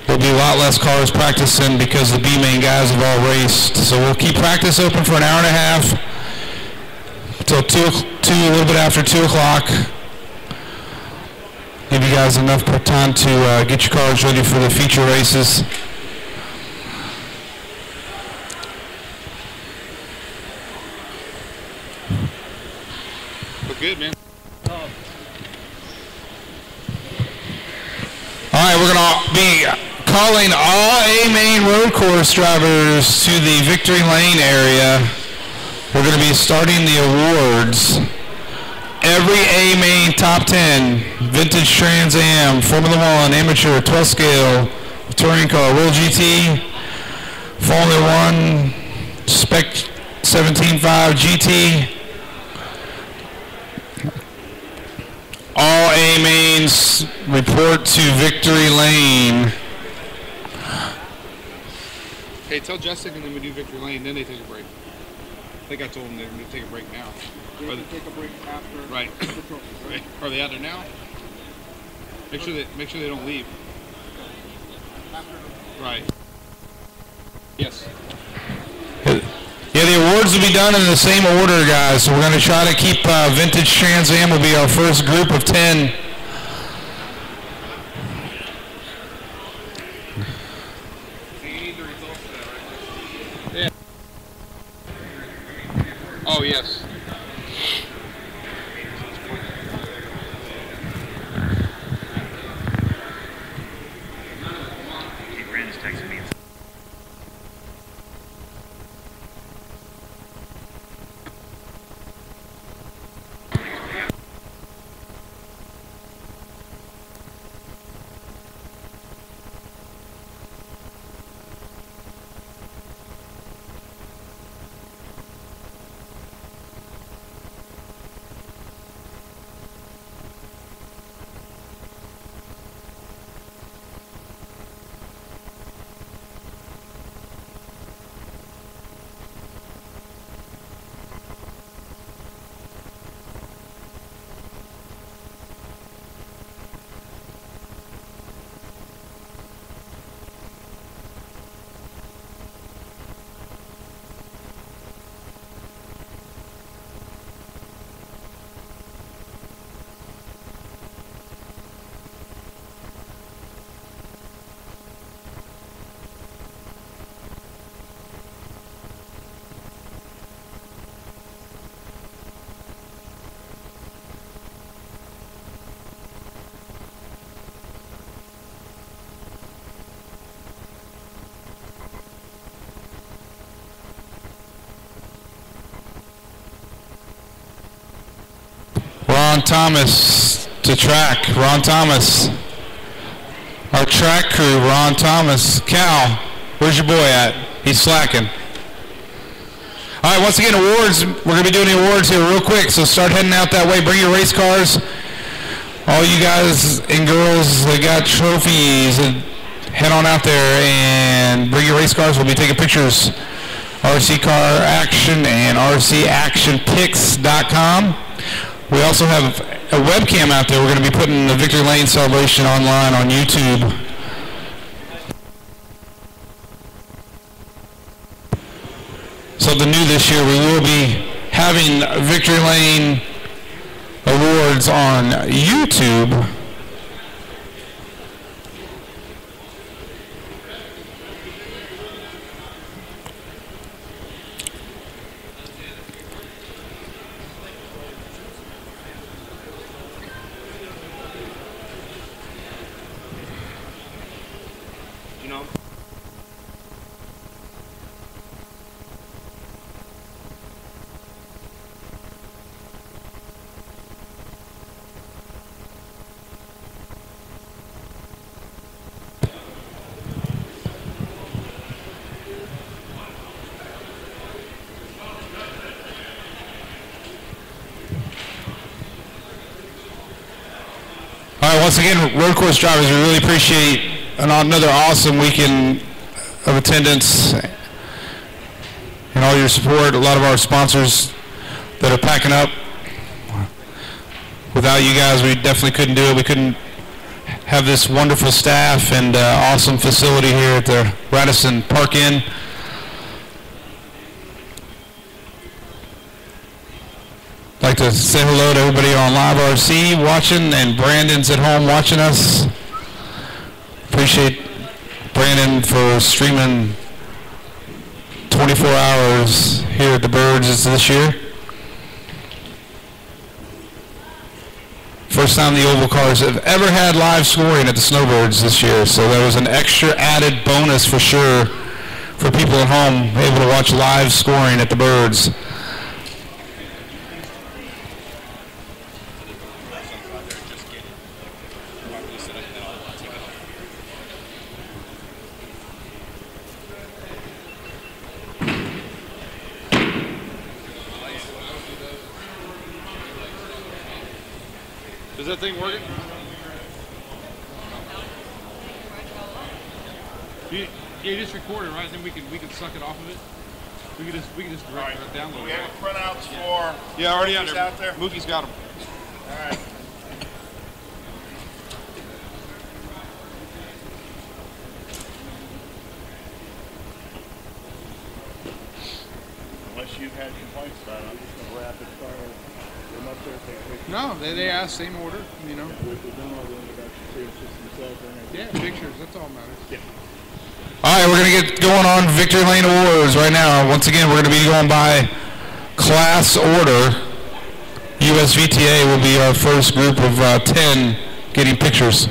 There'll be a lot less cars practicing because the B-main guys have all raced. So we'll keep practice open for an hour and a half until a little bit after 2 o'clock. Give you guys enough time to get your cars ready for the feature races. Look good, man. All right, we're going to be calling all A-main road course drivers to the Victory Lane area. We're going to be starting the awards. Every A-main top 10, Vintage Trans Am, Formula One, Amateur, 12 scale, Touring Car, World GT, Formula One, Spec 17.5 GT. All A-mains report to Victory Lane. Hey, tell Jessica and then we do Victory Lane, then they take a break. I think I told them they're going to take a break now. They take a break after. Right. Right. Are they out there now? Make sure they don't leave. Right. Yes. Yeah, the awards will be done in the same order, guys. So we're going to try to keep Vintage Trans Am will be our first group of 10. Yeah. Oh, yes. Brandon's texting me. Ron Thomas to track. Ron Thomas. Our track crew, Ron Thomas. Cal, where's your boy at? He's slacking. All right, once again, awards. We're going to be doing the awards here real quick, so start heading out that way. Bring your race cars. All you guys and girls that got trophies, head on out there and bring your race cars. We'll be taking pictures. RC Car Action and RCActionPics.com. We also have a webcam out there. We're going to be putting the Victory Lane celebration online on YouTube. Something new this year, we will be having Victory Lane awards on YouTube. Once again, road course drivers, we really appreciate another awesome weekend of attendance and all your support. A lot of our sponsors that are packing up. Without you guys, we definitely couldn't do it. We couldn't have this wonderful staff and awesome facility here at the Radisson Park Inn. I'd like to say hello to everybody on Live RC watching, and Brandon's at home watching us. Appreciate Brandon for streaming 24 hours here at the Birds this year. First time the oval cars have ever had live scoring at the Snowbirds this year, so that was an extra added bonus for sure for people at home able to watch live scoring at the Birds. Is that thing working? You just record it, right? Then we can suck it off of it. We can just direct download it. We have printouts for. Yeah, already out out there. Mookie's got them. All right. Unless you've had complaints about it, I'm just going to rapid fire them up there. No, they asked same order, you know. Yeah, pictures, that's all that matters. Yeah. All right, we're going to get going on Victory Lane Awards right now. Once again, we're going to be going by class order. USVTA will be our first group of 10 getting pictures.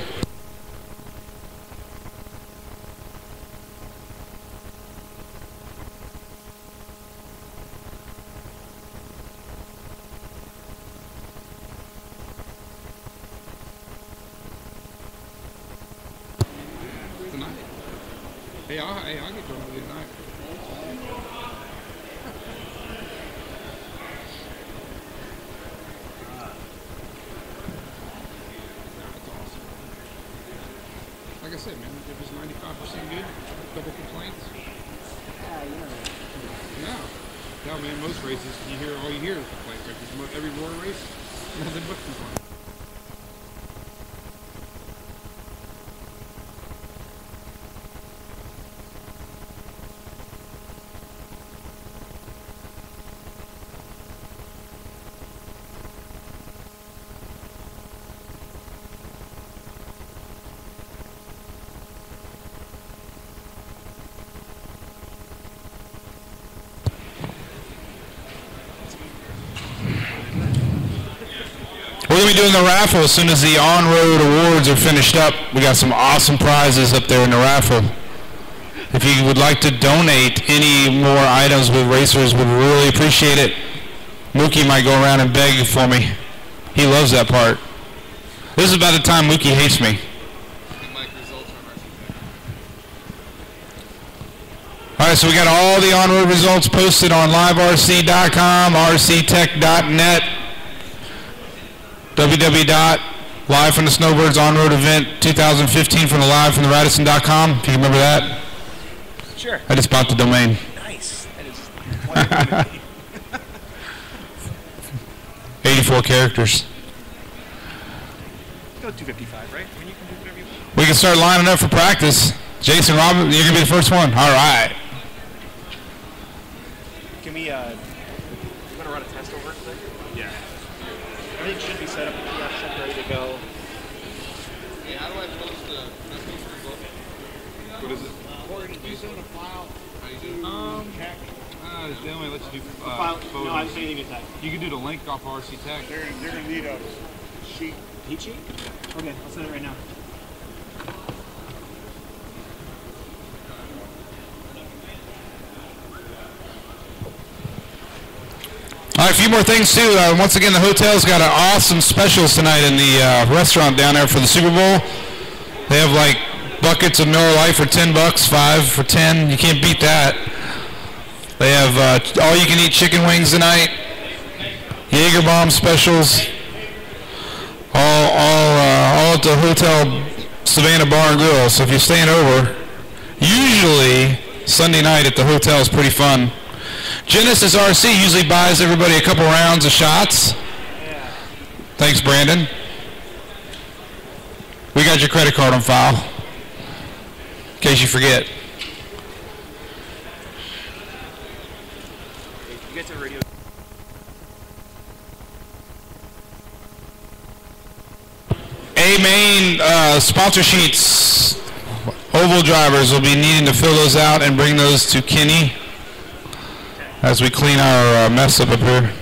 Hey, I'll get going with you tonight. That's awesome. Like I said, man, if it's 95% good, couple complaints. No, man, most races, all you hear is complaints. Like every roar race, nothing but complaints. We're going to be doing the raffle as soon as the on-road awards are finished up. We got some awesome prizes up there in the raffle. If you would like to donate any more items with racers, we'd really appreciate it. Mookie might go around and beg for me. He loves that part. This is about the time Mookie hates me. All right, so we got all the on-road results posted on liverc.com, rctech.net, www.live from the Snowbirds on-road event 2015 from the live from the Radisson.com, if you remember that. Sure. I just bought the domain. Nice. That is 84 characters. Go 255, right? I mean, you can do whatever you want. We can start lining up for practice. Jason Robin, you're going to be the first one. All right. Can we, you want to run a test over today? Yeah. Everything should be set up, should be ready to go. Hey, how do I post the result? What is it? Did you send a file? How you do? Check. They only let you do file. photos. No, I was saying you can You can do the link off RC Tech. They're going to need a sheet. Heat sheet? Okay, I'll send it right now. All right, a few more things too. Once again, the hotel's got an awesome specials tonight in the restaurant down there for the Super Bowl. They have like buckets of Miller Lite for $10, 5 for 10. You can't beat that. They have all-you-can-eat chicken wings tonight, Jaeger bomb specials, all at the Hotel Savannah Bar and Grill. So if you're staying over, usually Sunday night at the hotel is pretty fun. Genesis RC usually buys everybody a couple rounds of shots. Thanks, Brandon. We got your credit card on file, in case you forget. You get to radio. A-Main sponsor sheets. Oval drivers will be needing to fill those out and bring those to Kenny as we clean our mess up here.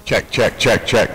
Check, check, check, check.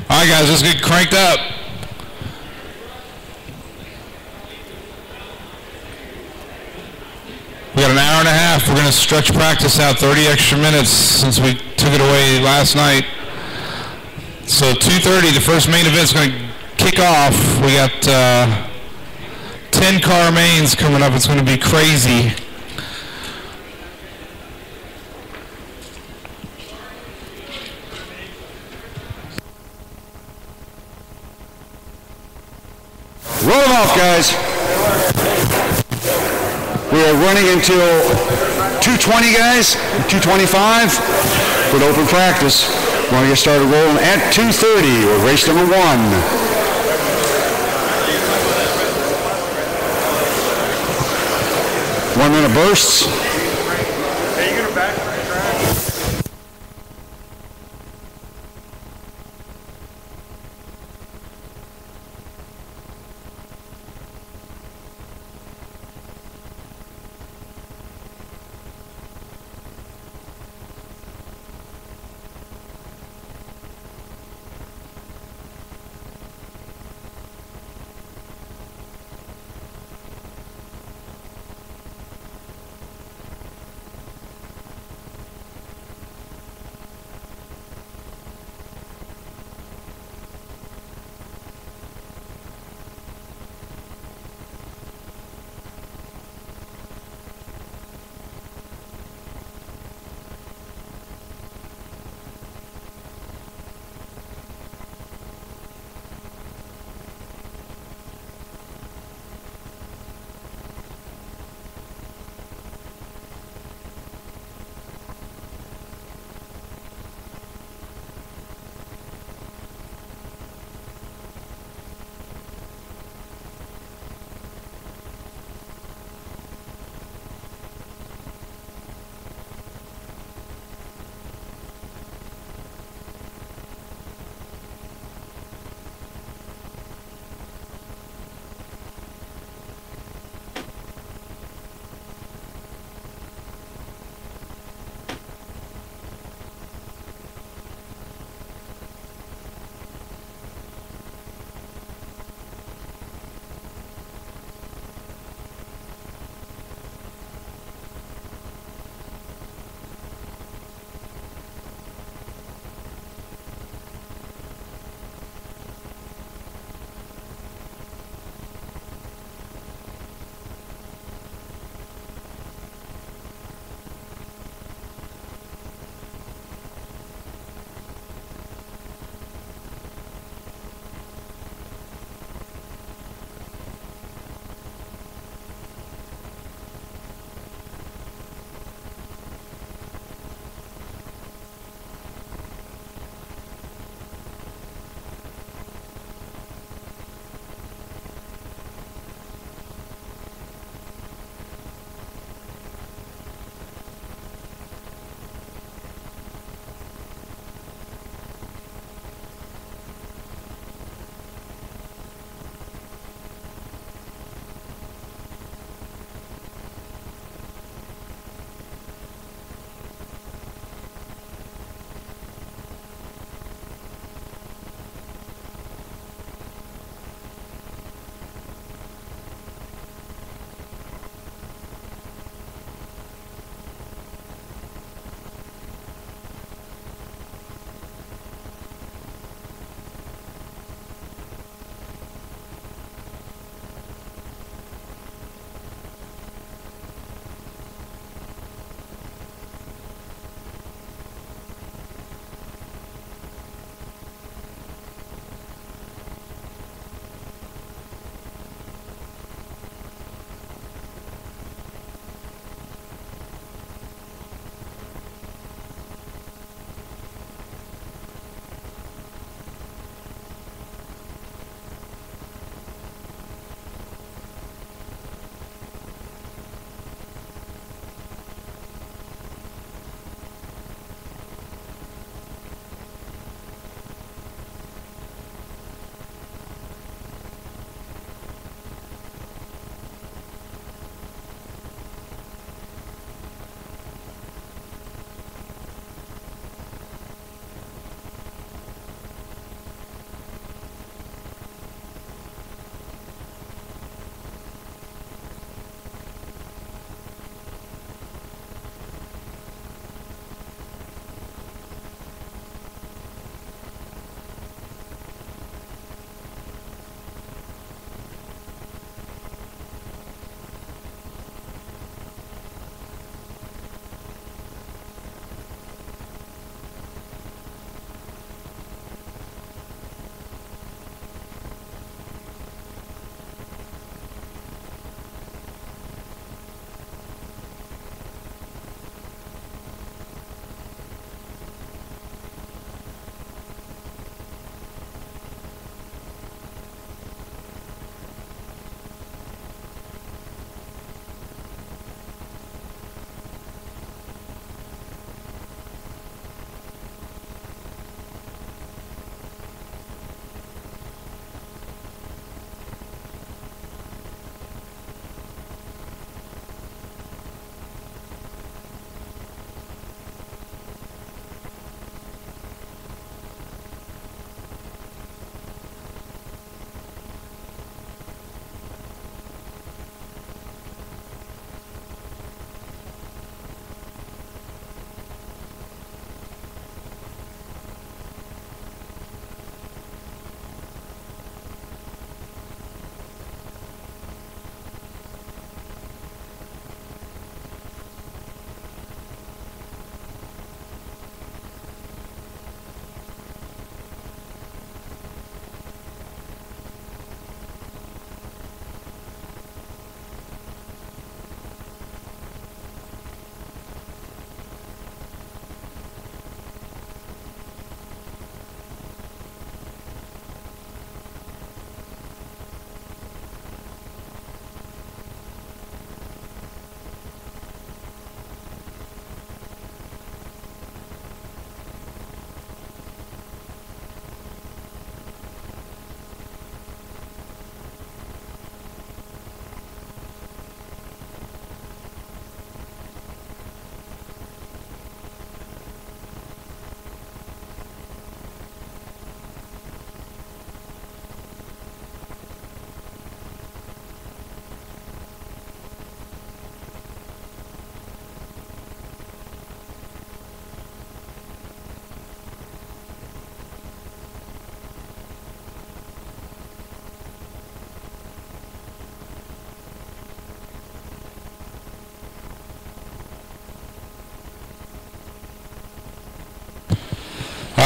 All right, guys, let's get cranked up. We got an hour and a half. We're going to stretch practice out 30 extra minutes since we took it away last night. So 2:30, the first main event's going to kick off. We got 10 car mains coming up. It's going to be crazy. Roll them off, guys. We are running until 2:20, guys, 2:25 for the open practice. We're going to get started rolling at 2:30 with race number 1. 1 minute bursts. Hey, you gonna back track?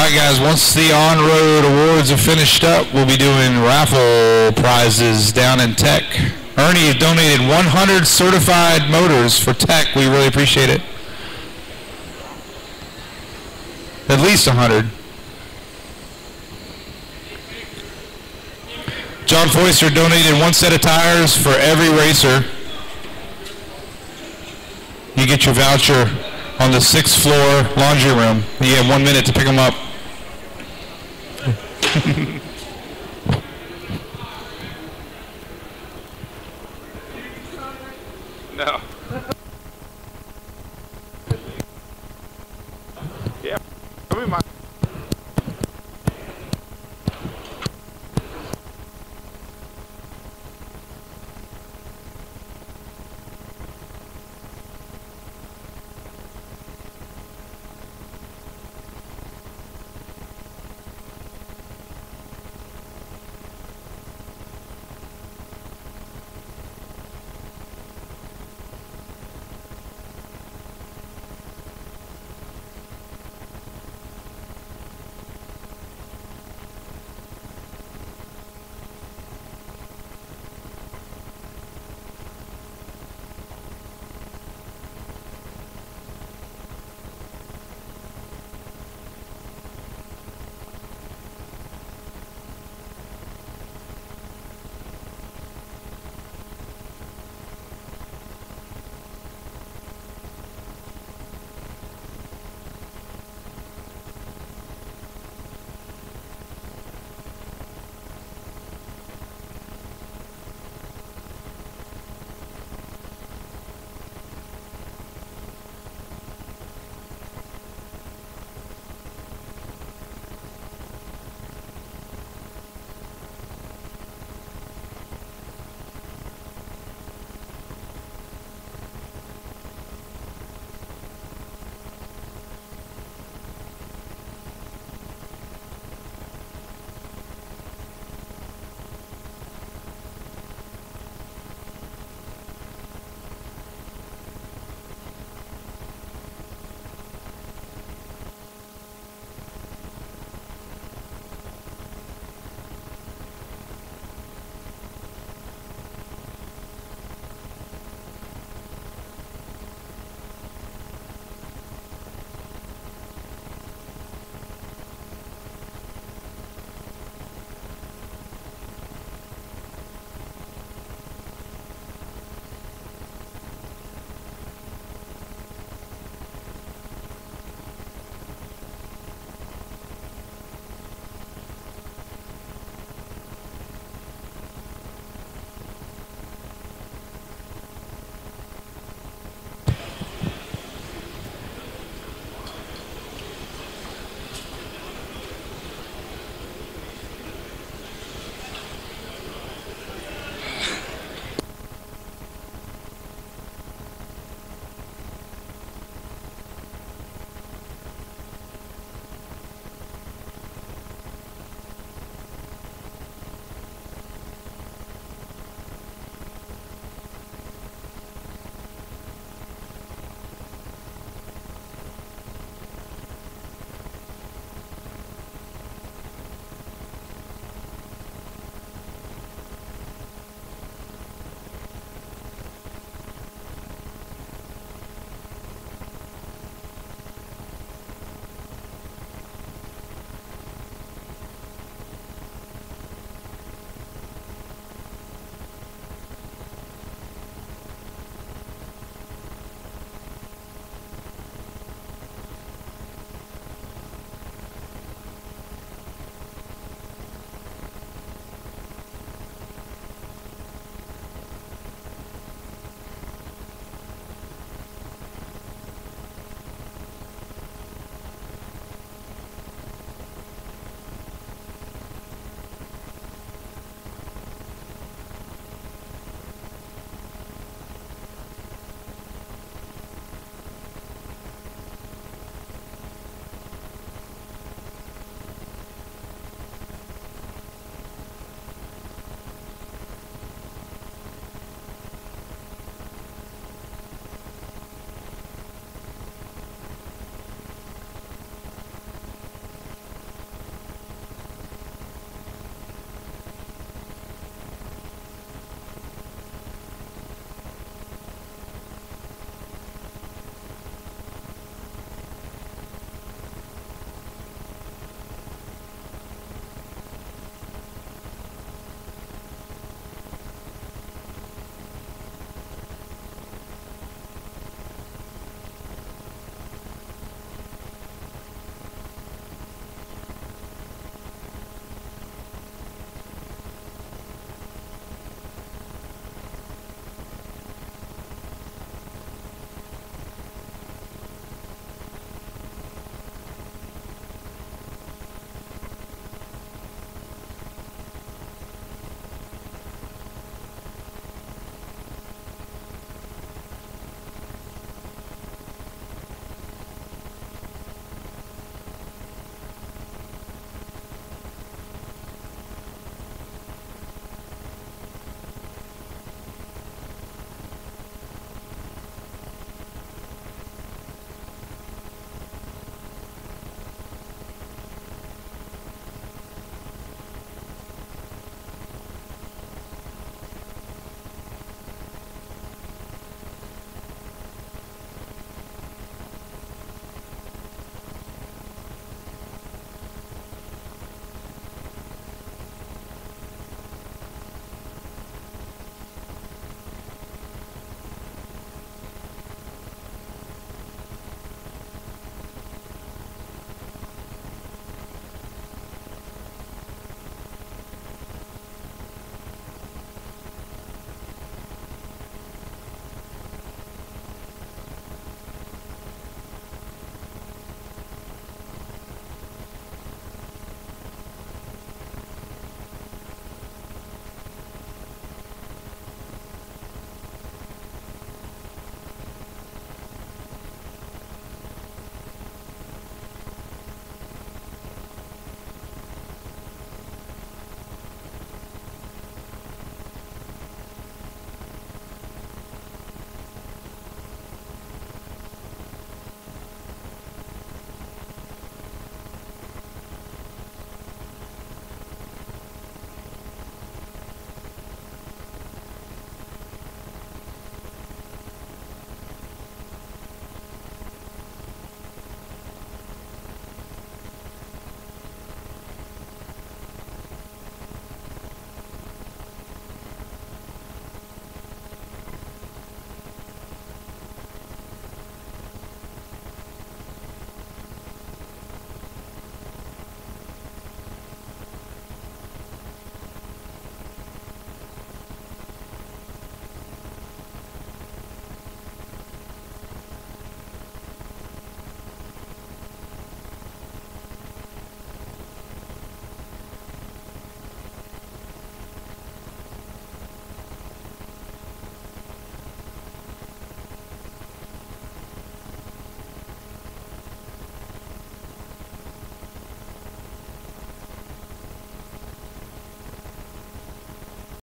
right, guys, once the on-road awards are finished up, we'll be doing raffle prizes down in Tech. Ernie donated 100 certified motors for Tech. We really appreciate it. At least 100. John Foister donated 1 set of tires for every racer. You get your voucher on the 6th floor laundry room. You have 1 minute to pick them up.